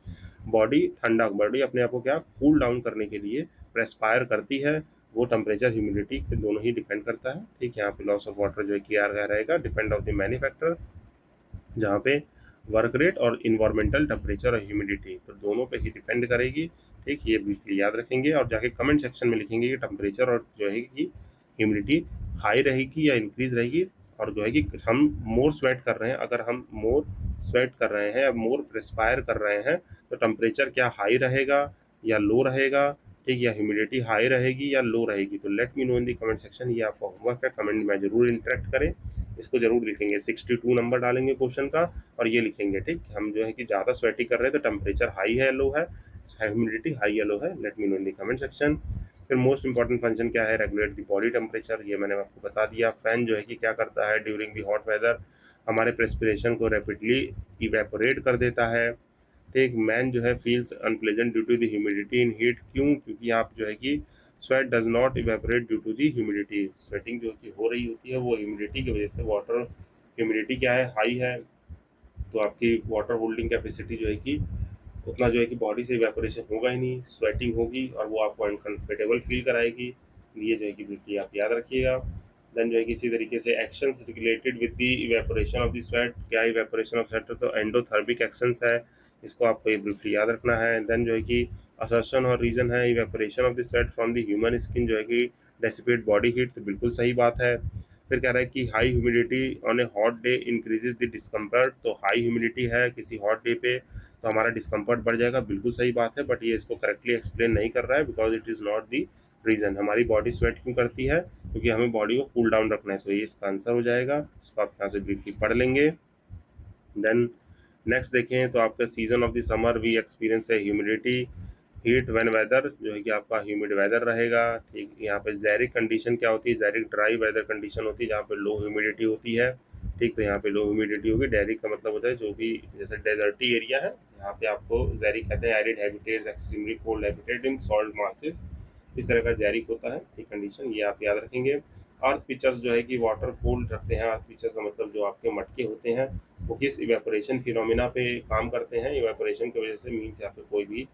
बॉडी ठंडा, बॉडी अपने आप को क्या कूल डाउन करने के लिए प्रेस्पायर करती है, वो टेम्परेचर ह्यूमिडिटी पे दोनों ही डिपेंड करता है। ठीक, यहाँ पे लॉस ऑफ वाटर जो है कि यार रहेगा डिपेंड ऑफ द मैन्युफैक्चर, जहाँ पे वर्क रेट और इन्वायरमेंटल टेम्परेचर और ह्यूमिडिटी तो दोनों पे ही डिपेंड करेगी। ठीक, ये ब्रीफली याद रखेंगे और जाके कमेंट सेक्शन में लिखेंगे कि टेम्परेचर और जो है कि ह्यूमिडिटी हाई रहेगी या इंक्रीज रहेगी, और जो है कि हम मोर स्वेट कर रहे हैं, अगर हम मोर स्वेट कर रहे हैं या मोर रेस्पायर कर रहे हैं तो टेम्परेचर क्या हाई रहेगा या लो रहेगा, ठीक, या ह्यूमिडिटी हाई रहेगी या लो रहेगी। तो let me know in the comment section, ये आपका होमवर्क है, कमेंट में जरूर इंटरेक्ट करें, इसको जरूर लिखेंगे। 62 नंबर डालेंगे क्वेश्चन का और ये लिखेंगे, ठीक, हम जो है कि ज़्यादा स्वेटिंग कर रहे हैं तो टेम्परेचर हाई है लो है, ह्यूमिडिटी हाई या लो है, let me know in the comment section. फिर मोस्ट इंपॉर्टेंट फंक्शन क्या है, रेगुलेट द बॉडी टेम्परेचर, ये मैंने आपको बता दिया। फैन जो है कि क्या करता है ड्यूरिंग द हॉट वेदर, हमारे प्रेस्पिरेशन को रैपिडली इवेपोरेट कर देता है। एक मैन जो है feels unpleasant due to the humidity in heat, क्यों? क्योंकि आप जो है कि sweat does not evaporate due to the humidity, sweating जो कि हो रही होती है वो ह्यूमिडिटी की वजह से, वाटर ह्यूमिडिटी क्या है, हाई है, तो आपकी वाटर होल्डिंग कैपेसिटी जो है कि उतना जो है कि बॉडी से इवेपोरेशन होगा ही नहीं, स्वेटिंग होगी और वो आपको अनकंफर्टेबल फील कराएगी। ये जो है कि बिल्कुल आप याद रखिएगा। देन जो है कि इसी तरीके से actions related with the evaporation of the sweat, क्या इवेपोरेशन ऑफ स्वेट, तो एंडोथर्मिक एक्शंस है, इसको आपको ये ब्रीफली याद रखना है। देन जो है कि असर्शन और रीजन है, evaporation of the sweat from the human skin जो है कि डेसिपेट बॉडी हीट, तो बिल्कुल सही बात है। फिर कह रहा है कि high humidity on A hot day increases the discomfort, तो हाई ह्यूमिडिटी है किसी हॉट डे पे तो हमारा डिस्कम्फर्ट बढ़ जाएगा, बिल्कुल सही बात है, बट ये इसको करेक्टली एक्सप्लेन नहीं कर रहा है, because it is not the reason. हमारी बॉडी स्वेट क्यों करती है, क्योंकि हमें बॉडी को कूल डाउन रखना है, तो ये इसका आंसर हो जाएगा। इसको आप यहाँ से ब्रीफली पढ़ लेंगे। देन नेक्स्ट देखें तो आपका season of the summer we experience है ह्यूमिडिटी, हीट व्हेन वेदर जो है कि आपका ह्यूमिड वेदर रहेगा। ठीक, यहाँ पे ज़ेरिक कंडीशन क्या होती है, ज़ेरिक ड्राई वेदर कंडीशन होती है जहाँ पे लो ह्यूमिडिटी होती है। ठीक, तो यहाँ पे लो ह्यूमिडिटी होगी। डेरिक का मतलब होता है जो भी जैसे डेजर्टी एरिया है, यहाँ पे आपको ज़ेरिक कहते हैं, arid habitats, extremely cold habitat इन सॉल्ट मासेस, इस तरह का ज़ेरिक होता है। ठीक, कंडीशन ये आप याद रखेंगे। अर्थ पिक्चर्स जो है कि वाटर कूल रखते हैं, अर्थ पिक्चर्स का मतलब जो आपके मटके होते हैं वो किस इवेपोरेशन फिनोमिना पे काम करते हैं, इवेपोरेशन की वजह से, मीन्स यहाँ पे कोई भी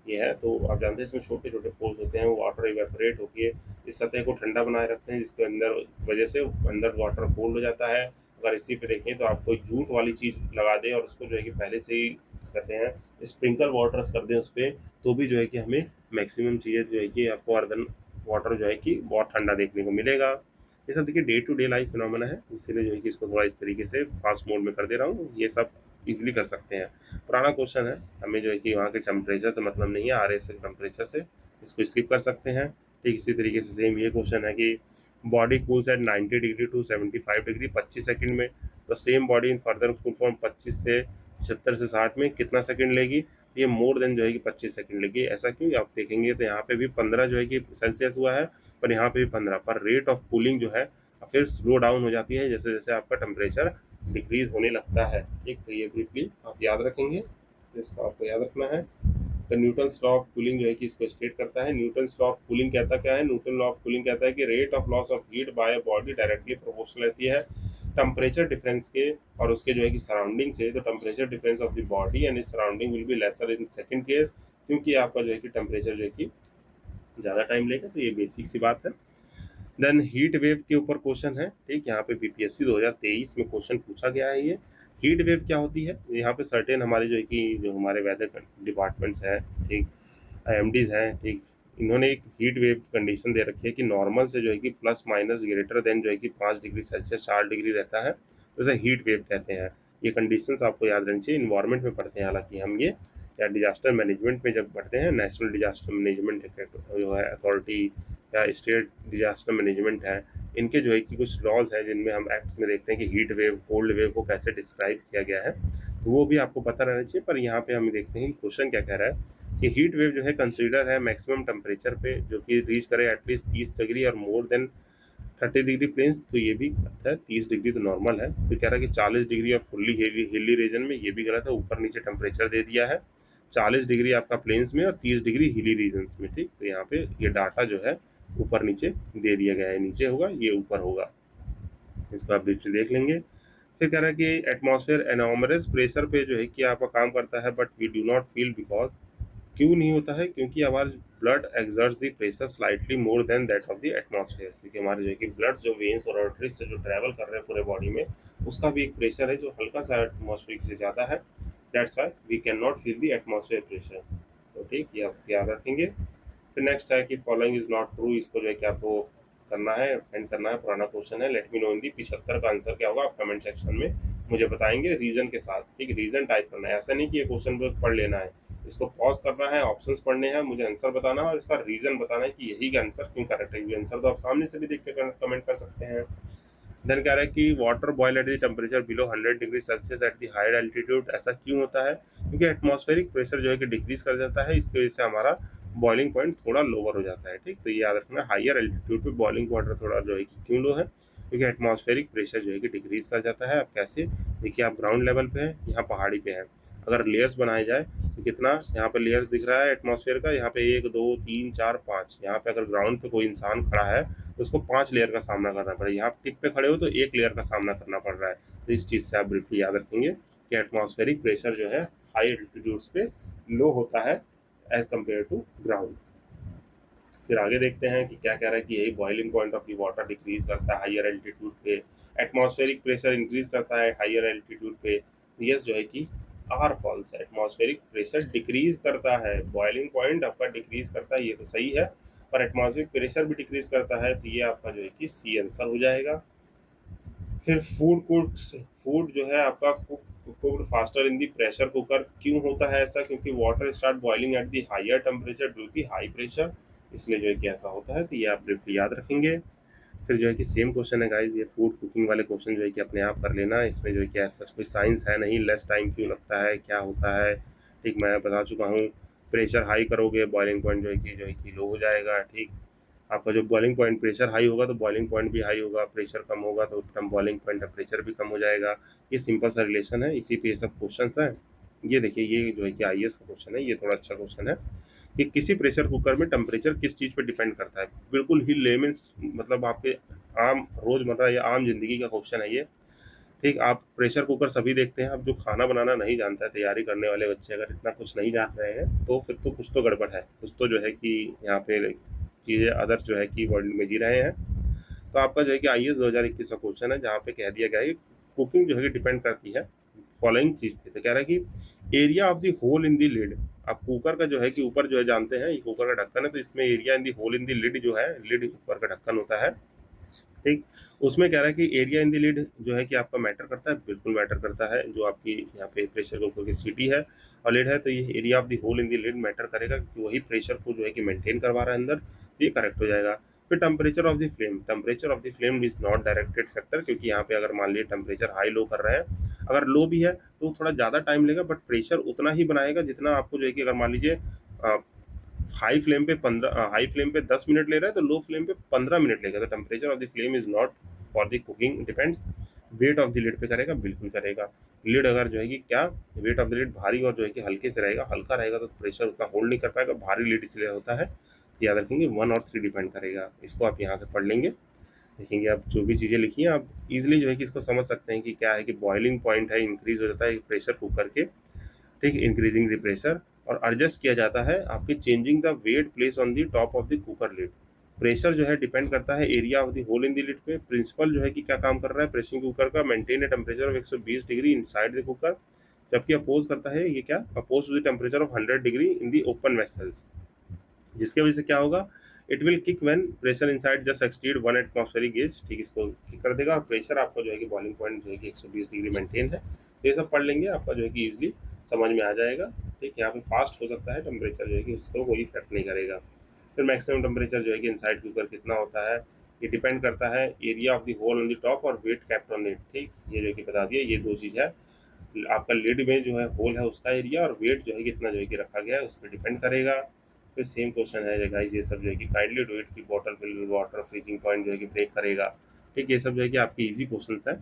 ये है तो आप जानते हैं इसमें छोटे छोटे पोर्स होते हैं, वो वाटर इवेपोरेट होकर इस सतह को ठंडा बनाए रखते हैं, जिसके अंदर वजह से अंदर वाटर कोल्ड हो जाता है। अगर इसी पे देखें तो आप कोई जूट वाली चीज़ लगा दें और उसको जो है कि पहले से ही कहते हैं स्प्रिंकल वाटर्स कर दें उस पर, तो भी जो है कि हमें मैक्सिमम चीज़ें जो है कि आपको अर्दन वाटर जो है कि बहुत ठंडा देखने को मिलेगा। ये सब देखिए day to day life phenomena है, इसीलिए जो है कि इसको थोड़ा इस तरीके से फास्ट मोड में कर दे रहा हूँ, ये सब इजीली कर सकते हैं। पुराना क्वेश्चन है, हमें जो है कि वहाँ के टेम्परेचर से मतलब नहीं है, आ रहे से टेम्परेचर से, इसको स्किप कर सकते हैं। ठीक इसी तरीके से सेम ये क्वेश्चन है कि body cools at 90 degree to 75 degree 25 second में, तो same body in further cool form 25 से 76 से 60 में कितना सेकंड लेगी, ये मोर देन जो है कि 25 सेकंड लेगी। ऐसा क्यों, आप देखेंगे तो यहाँ पे भी 15 जो है कि सेल्सियस हुआ है, पर यहाँ पे भी 15, पर रेट ऑफ कूलिंग जो है फिर स्लो डाउन हो जाती है जैसे जैसे आपका टेम्परेचर डिक्रीज होने लगता है। ठीक, तो ये ब्रीफली आप याद रखेंगे, तो इसको आपको याद रखना है। तो न्यूटन्स लॉ ऑफ कूलिंग जो है कि इसको स्टेट करता है। न्यूटन्स लॉ ऑफ कूलिंग कहता क्या है, न्यूटन लॉ ऑफ कूलिंग कहता है कि rate of loss of heat bye a body directly proportional रहती है टेम्परेचर डिफरेंस के और उसके जो है कि सराउंडिंग से। तो temperature difference of the body and its surrounding will be lesser in second case, क्योंकि आपका जो है कि टेम्परेचर जो है कि ज़्यादा टाइम लेगा, तो ये बेसिक सी बात है। देन हीट वेव के ऊपर क्वेश्चन है। ठीक, यहाँ पे बीपीएससी 2023 में क्वेश्चन पूछा गया है। ये हीट वेव क्या होती है, यहाँ पे सर्टेन हमारे जो है कि जो हमारे वेदर डिपार्टमेंट्स हैं, ठीक, आईएमडीज हैं, ठीक, इन्होंने एक हीट वेव कंडीशन दे रखी है कि नॉर्मल से जो है कि प्लस माइनस ग्रेटर देन जो है कि 5 डिग्री सेल्सियस 4 डिग्री रहता है, तो इसे हीट वेव कहते हैं। ये कंडीशंस आपको याद रहनी चाहिए, इन्वायरमेंट में पढ़ते हैं हालांकि हम ये, या डिजास्टर मैनेजमेंट में जब पढ़ते हैं, नेशनल डिजास्टर मैनेजमेंट जो है अथॉरिटी या स्टेट डिजास्टर मैनेजमेंट है, इनके जो है कि कुछ लॉज हैं जिनमें हम एक्ट्स में देखते हैं कि हीट वेव कोल्ड वेव को कैसे डिस्क्राइब किया गया है, तो वो भी आपको पता रहना चाहिए। पर यहाँ पे हम देखते हैं कि क्वेश्चन क्या कह रहा है कि हीट वेव जो है कंसीडर है मैक्सिमम टेम्परेचर पे जो कि रीच करे एटलीस्ट 30 डिग्री और मोर देन 30 डिग्री प्लेन्स, तो ये भी गलत है, 30 डिग्री तो नॉर्मल है। फिर कह रहा है कि 40 डिग्री और फुल्ली हिली रीजन में, ये भी गलत है, ऊपर नीचे टेम्परेचर दे दिया है, 40 डिग्री आपका प्लेन्स में और 30 डिग्री हिली रीजन्स में। ठीक, तो यहाँ पे ये डाटा जो है ऊपर नीचे दे दिया गया है, नीचे होगा ये ऊपर होगा, इसको आप ब्रीफली देख लेंगे। फिर कह रहा है कि एटमॉस्फेयर एनॉमरस प्रेशर पे जो है कि आपका काम करता है, but we do not feel, because क्यों नहीं होता है, क्योंकि हमारा blood exerts the pressure slightly more than that of the atmosphere, क्योंकि हमारे जो है कि ब्लड जो वेन्स और आर्टरीज से जो ट्रैवल कर रहे हैं पूरे बॉडी में, उसका भी एक प्रेशर है जो हल्का सा एटमॉस्फेयर से ज़्यादा है, that's why we can not feel the atmosphere pressure. तो ठीक, ये आप याद रखेंगे। फिर नेक्स्ट है कि फॉलोइंग इज नॉट ट्रू, इसको जो है कि आपको करना है, एंड करना है, पुराना क्वेश्चन है। लेट मी नो इन दी 75 का आंसर क्या होगा, आप कमेंट सेक्शन में मुझे बताएंगे रीजन के साथ। ठीक, रीजन टाइप करना है, ऐसा नहीं कि ये क्वेश्चन पढ़ लेना है, इसको पॉज करना है, ऑप्शंस पढ़ने हैं, मुझे आंसर बताना है और इसका रीजन बताना है कि यही का आंसर क्यों करेक्ट है। ये आंसर तो आप सामने से भी देख के कमेंट कर सकते हैं। देन कह रहा है कि water boil at the temperature below 100 degree Celsius at the higher altitude, ऐसा क्यों होता है, क्योंकि एटमॉस्फेरिक प्रेशर जो है कि डिक्रीज कर जाता है, इसकी वजह से हमारा बॉइलिंग पॉइंट थोड़ा लोअर हो जाता है, ठीक। तो ये याद रखना, हायर एल्टीट्यूड पे बॉइलिंग वाटर थोड़ा जो है कि क्यों लो है, क्योंकि एटमॉस्फेरिक प्रेशर जो है कि डिक्रीज कर जाता है। अब कैसे, देखिए आप ग्राउंड लेवल पे हैं, यहाँ पहाड़ी पे हैं, अगर लेयर्स बनाए जाए तो कितना यहाँ पे लेयर्स दिख रहा है एटमॉस्फेयर का, यहाँ पे 1 2 3 4 5, यहाँ पे अगर ग्राउंड पे कोई इंसान खड़ा है तो उसको 5 लेयर का सामना करना पड़ेगा, यहाँ टिप पे खड़े हो तो 1 लेयर का सामना करना पड़ रहा है। तो इस चीज़ से आप ब्रीफली याद रखेंगे कि एटमॉस्फेरिक प्रेशर जो है हाई एल्टीट्यूड्स पे लो होता है एज कम्पेयर टू ग्राउंड। फिर आगे देखते हैं कि क्या कह रहा है कि यही boiling point of the water decrease करता है हायर एल्टीट्यूड पे, एटमॉस्फेरिक प्रेशर इंक्रीज करता है हायर एल्टीट्यूड पे। तो यस जो है कि आर फॉल्स है, एटमॉस्फेरिक प्रेशर डिक्रीज करता है, बॉइलिंग पॉइंट आपका डिक्रीज करता है, ये तो सही है, पर एटमॉस्फेरिक प्रेशर भी डिक्रीज करता है, तो ये आपका जो है कि सी आंसर हो जाएगा। फिर फूड जो है आपका cooked faster in the pressure cooker, क्यों होता है ऐसा, क्योंकि water start boiling at the higher temperature due the high pressure, इसलिए जो है कि ऐसा होता है। तो ये आप ब्रीफली याद रखेंगे। फिर जो है कि सेम क्वेश्चन है गाइस, ये फूड कुकिंग वाले क्वेश्चन जो है कि अपने आप कर लेना, इसमें जो है कि ऐसा कोई साइंस है नहीं, लेस टाइम क्यों लगता है, क्या होता है, ठीक। मैं बता चुका हूँ, प्रेशर हाई करोगे बॉइलिंग पॉइंट जो है कि लो हो जाएगा, ठीक। आपका जो बॉइलिंग पॉइंट प्रेशर हाई होगा तो बॉइलिंग पॉइंट भी हाई होगा, प्रेशर कम होगा तो कम बॉइलिंग पॉइंट टेम्परेचर भी कम हो जाएगा। ये सिंपल सा रिलेशन है, इसी पे ये सब क्वेश्चंस हैं। ये देखिए, ये जो है कि आईएएस का क्वेश्चन है, ये थोड़ा अच्छा क्वेश्चन है कि किसी प्रेशर कुकर में टेम्परेचर किस चीज़ पे डिपेंड करता है। बिल्कुल ही लेमेंस, मतलब आपके आम रोजमर्रा या आम जिंदगी का क्वेश्चन है ये, ठीक। आप प्रेशर कुकर सभी देखते हैं, अब जो खाना बनाना नहीं जानता है, तैयारी करने वाले बच्चे अगर इतना कुछ नहीं जान रहे हैं तो फिर तो कुछ तो गड़बड़ है, कुछ तो जो है कि यहाँ पे चीज़ें अदर जो है कि वर्ल्ड में जी रहे हैं। तो आपका जो है कि आईएएस 2021 का क्वेश्चन है, जहाँ पे कह दिया गया है कि कुकिंग जो है कि डिपेंड करती है फॉलोइंग चीज पे। तो कह रहा है कि area of the hole in the lid, आप कुकर का जो है कि ऊपर जो है जानते हैं, ये कुकर का ढक्कन है, तो इसमें area in the hole in the lid जो है, लिड ऊपर का ढक्कन होता है, ठीक। उसमें कह रहा है कि एरिया इन द लिड जो है कि आपका मैटर करता है, बिल्कुल मैटर करता है। जो आपकी यहाँ पे प्रेशर कुकर की सीटी है और लिड है, तो ये area of the hole in the lid matter करेगा, क्योंकि वही प्रेशर को जो है कि मेंटेन करवा रहा है अंदर, तो ये करेक्ट हो जाएगा। फिर temperature of the flame, temperature of the flame is not directed factor, क्योंकि यहाँ पे अगर मान लीजिए टेम्परेचर हाई लो कर रहे हैं, अगर लो भी है तो थोड़ा ज़्यादा टाइम लेगा, बट प्रेशर उतना ही बनाएगा जितना आपको जो है कि अगर मान लीजिए हाई फ्लेम पे 10 मिनट ले रहा है तो लो फ्लेम पे 15 मिनट लेगा। तो temperature of the flame is not for the cooking depends. Weight of the lid पे करेगा, बिल्कुल करेगा। लिड अगर जो है कि क्या, वेट ऑफ द लिड भारी और जो है कि हल्के से रहेगा, हल्का रहेगा तो प्रेशर उतना होल्ड नहीं कर पाएगा, भारी लिड इसलिए होता है। तो याद रखेंगे 1 और 3 डिपेंड करेगा, इसको आप यहाँ से पढ़ लेंगे। देखेंगे आप जो भी चीज़ें लिखी हैं, आप इजीली जो है कि इसको समझ सकते हैं कि क्या है कि बॉइलिंग पॉइंट है, इंक्रीज हो जाता है प्रेशर कुकर के, ठीक, इंक्रीजिंग द प्रेशर, और एडजस्ट किया जाता है आपके changing the weight place on the top of the cooker lid. Pressure जो है डिपेंड करता है area of the hole in the lid पे। प्रिंसिपल जो है कि क्या काम कर रहा है प्रेशर कुकर का, maintain a temperature of 120 degree inside the cooker, जबकि अपोज करता है ये क्या, oppose to the temperature of 100 degree in the open vessels, जिसके वजह से क्या होगा, it will kick when pressure inside just exceed 1 atmospheric gauge, ठीक, इसको किक कर देगा। और प्रेशर आपका जो है कि बॉइलिंग पॉइंट जो है कि 120 डिग्री मेंटेन है। तो ये सब पढ़ लेंगे, आपका जो है कि इजीली समझ में आ जाएगा, ठीक। यहाँ पे फास्ट हो सकता है टेम्परेचर जो है कि उसको कोई इफेक्ट नहीं करेगा। फिर मैक्सिमम टेम्परेचर जो है कि इनसाइड कुकर कितना होता है, ये डिपेंड करता है area of the hole on the top और वेट कैप्ट ऑन इट, ठीक। ये जो है कि बता दिया, ये दो चीज़ है, आपका लिड में जो है होल है उसका एरिया और वेट जो है कितना जो है कि रखा गया है उस पर डिपेंड करेगा। फिर सेम क्वेश्चन है गाइस, ये सब जो है कि काइंडली डू इट की bottle fill with water, freezing point जो है कि ब्रेक करेगा, ठीक। ये सब जो है कि आपकी इजी क्वेश्चंस हैं,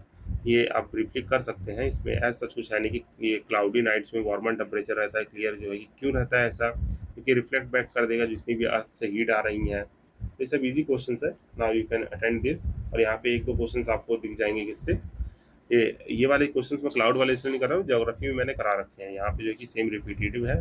ये आप ब्रीफली कर सकते हैं। इसमें एज सच कुछ है नहीं कि ये क्लाउडी नाइट्स में वार्मर टेम्परेचर रहता है, क्लियर जो है कि क्यों रहता है ऐसा, क्योंकि रिफ्लेक्ट बैक कर देगा जितनी भी अर्थ से हीट आ रही हैं। ये सब इजी क्वेश्चंस है, now you can attend this. और यहाँ पे 1 2 क्वेश्चंस आपको दिख जाएंगे किससे, ये वाले क्वेश्चंस मैं क्लाउड वाले इसलिए नहीं कर रहा हूँ, ज्योग्राफी में मैंने करा रखे हैं, यहाँ पे जो है कि सेम रिपीटेटिव है,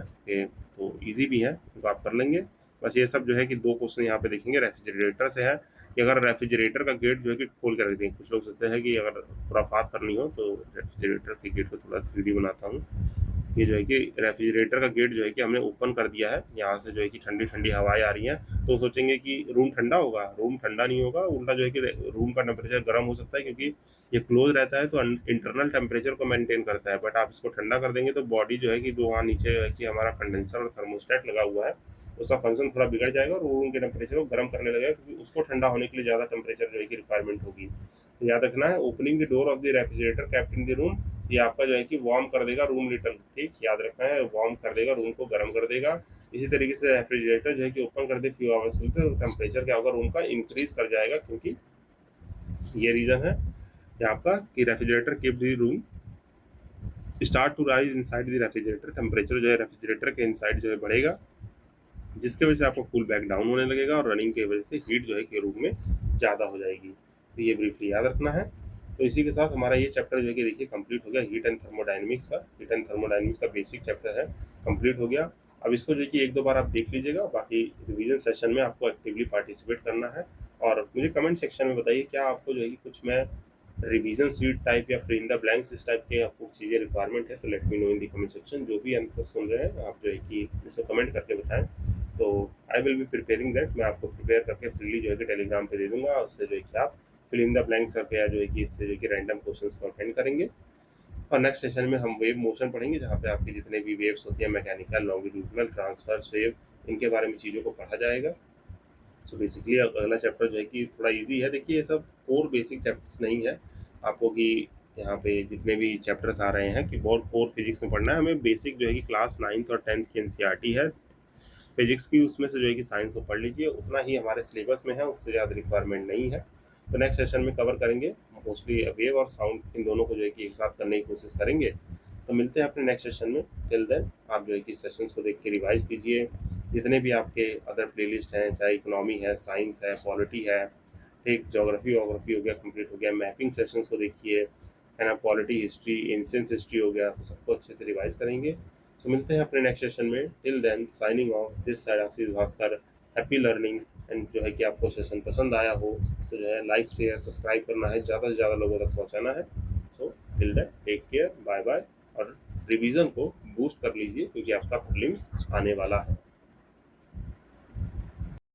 तो इजी भी है, तो आप कर लेंगे। बस ये सब जो है कि 2 क्वेश्चन यहाँ पे देखेंगे रेफ्रिजरेटर से है, कि अगर रेफ्रिजरेटर का गेट जो है कि खोल कर रख दें, कुछ लोग सोचते हैं कि अगर खुराफात करनी हो तो रेफ्रिजरेटर के गेट को थोड़ा 3D बनाता हूँ। ये जो है कि रेफ्रिजरेटर का गेट जो है कि हमने ओपन कर दिया है, यहाँ से जो है कि ठंडी ठंडी हवाएं आ रही हैं, तो सोचेंगे कि रूम ठंडा होगा, रूम ठंडा नहीं होगा, उल्टा जो है कि रूम का टेम्परेचर गर्म हो सकता है, क्योंकि ये क्लोज रहता है तो इंटरनल टेम्परेचर को मेंटेन करता है। बट आप इसको ठंडा कर देंगे तो बॉडी जो है कि जो वहाँ नीचे जो है कि हमारा कंडेंसर और थर्मोस्टेट लगा हुआ है, उसका फंक्शन थोड़ा बिगड़ जाएगा और रूम के टेम्परेचर को गर्म करने लगेगा, क्योंकि उसको ठंडा होने के लिए ज़्यादा टेम्परेचर जो है कि रिक्वायरमेंट होगी। तो याद रखना है, opening the door of the refrigerator kept in the room ये आपका जो है कि वार्म कर देगा रूम लिटल, ठीक याद रखना है, वार्म कर देगा रूम को, गर्म कर देगा। इसी तरीके से रेफ्रिजरेटर जो है कि ओपन कर दे फ्यू आवर्स के लिए, तो टेम्परेचर क्या होगा रूम का इंक्रीज कर जाएगा, क्योंकि ये रीजन है कि आपका कि refrigerator keep the room start to rise inside the refrigerator, temperature जो है रेफ्रिजरेटर के इनसाइड जो है बढ़ेगा, जिसके वजह से आपको कूल बैक डाउन होने लगेगा और रनिंग की वजह से हीट जो है कि रूम में ज़्यादा हो जाएगी। तो ये ब्रीफली याद रखना है। तो इसी के साथ हमारा ये चैप्टर जो है कि देखिए कंप्लीट हो गया, हीट एंड थर्मोडायनेमिक्स का। हीट एंड थर्मोडायनेमिक्स का बेसिक चैप्टर है, कंप्लीट हो गया। अब इसको जो है कि एक दो बार आप देख लीजिएगा, बाकी रिवीजन सेशन में आपको एक्टिवली पार्टिसिपेट करना है। और मुझे कमेंट सेक्शन में बताइए क्या आपको जो है कि कुछ मैं रिवीजन शीट टाइप या फिर इन द ब्लैंक्स इस टाइप के आपको चीज़ें रिक्वायरमेंट है, तो let me know in the comment section. जो भी अंत तक सुन रहे हैं आप जो है कि इसे कमेंट करके बताएं, तो I will be preparing that. मैं आपको प्रिपेयर करके फ्रीली जो है कि टेलीग्राम पे दे दूंगा, उससे जो है कि आप फिल इन द ब्लैंक्स करके या जो है कि इससे जो है कि रैंडम क्वेश्चंस को अटेंड करेंगे। और नेक्स्ट सेशन में हम वेव मोशन पढ़ेंगे, जहाँ पे आपके जितने भी वेव्स होती हैं, मैकेनिकल, लॉन्गिट्यूडिनल, ट्रांसवर्स वेव, इनके बारे में चीज़ों को पढ़ा जाएगा। सो बेसिकली अगला चैप्टर जो है कि थोड़ा इजी है। देखिए ये सब कोर बेसिक चैप्टर्स नहीं है आपको कि यहाँ पे जितने भी चैप्टर्स आ रहे हैं कि बहुत कोर फिजिक्स में पढ़ना है हमें। बेसिक जो है कि क्लास 9th और 10th की एनसीईआरटी है फिजिक्स की, उसमें से जो है कि साइंस को पढ़ लीजिए, उतना ही हमारे सिलेबस में है, उससे ज़्यादा रिक्वायरमेंट नहीं है। तो नेक्स्ट सेशन में कवर करेंगे मोस्टली वेव और साउंड, इन दोनों को जो है कि एक साथ करने की कोशिश करेंगे। तो मिलते हैं अपने नेक्स्ट सेशन में। टिल देन आप जो है कि सेशंस को देख के रिवाइज कीजिए, जितने भी आपके अदर प्लेलिस्ट हैं, चाहे इकोनॉमी है, साइंस है, पॉलिटी है, ठीक, ज्योग्राफी वोग्राफी हो गया, कंप्लीट हो गया, मैपिंग सेशंस को देखिए, है ना, पॉलिटी, हिस्ट्री, एंशिएंट हिस्ट्री हो गया, तो सबको अच्छे से रिवाइज करेंगे। सो मिलते हैं अपने नेक्स्ट सेशन में। Till then signing off this side Ashish Bhaskar, happy learning. And जो है कि आपको सेशन पसंद आया हो तो जो है लाइक शेयर सब्सक्राइब करना है, ज़्यादा से ज़्यादा लोगों तक पहुँचाना है। So till then take care, bye bye. और रिवीजन को बूस्ट कर लीजिए क्योंकि आपका प्रीलिम्स आने वाला है।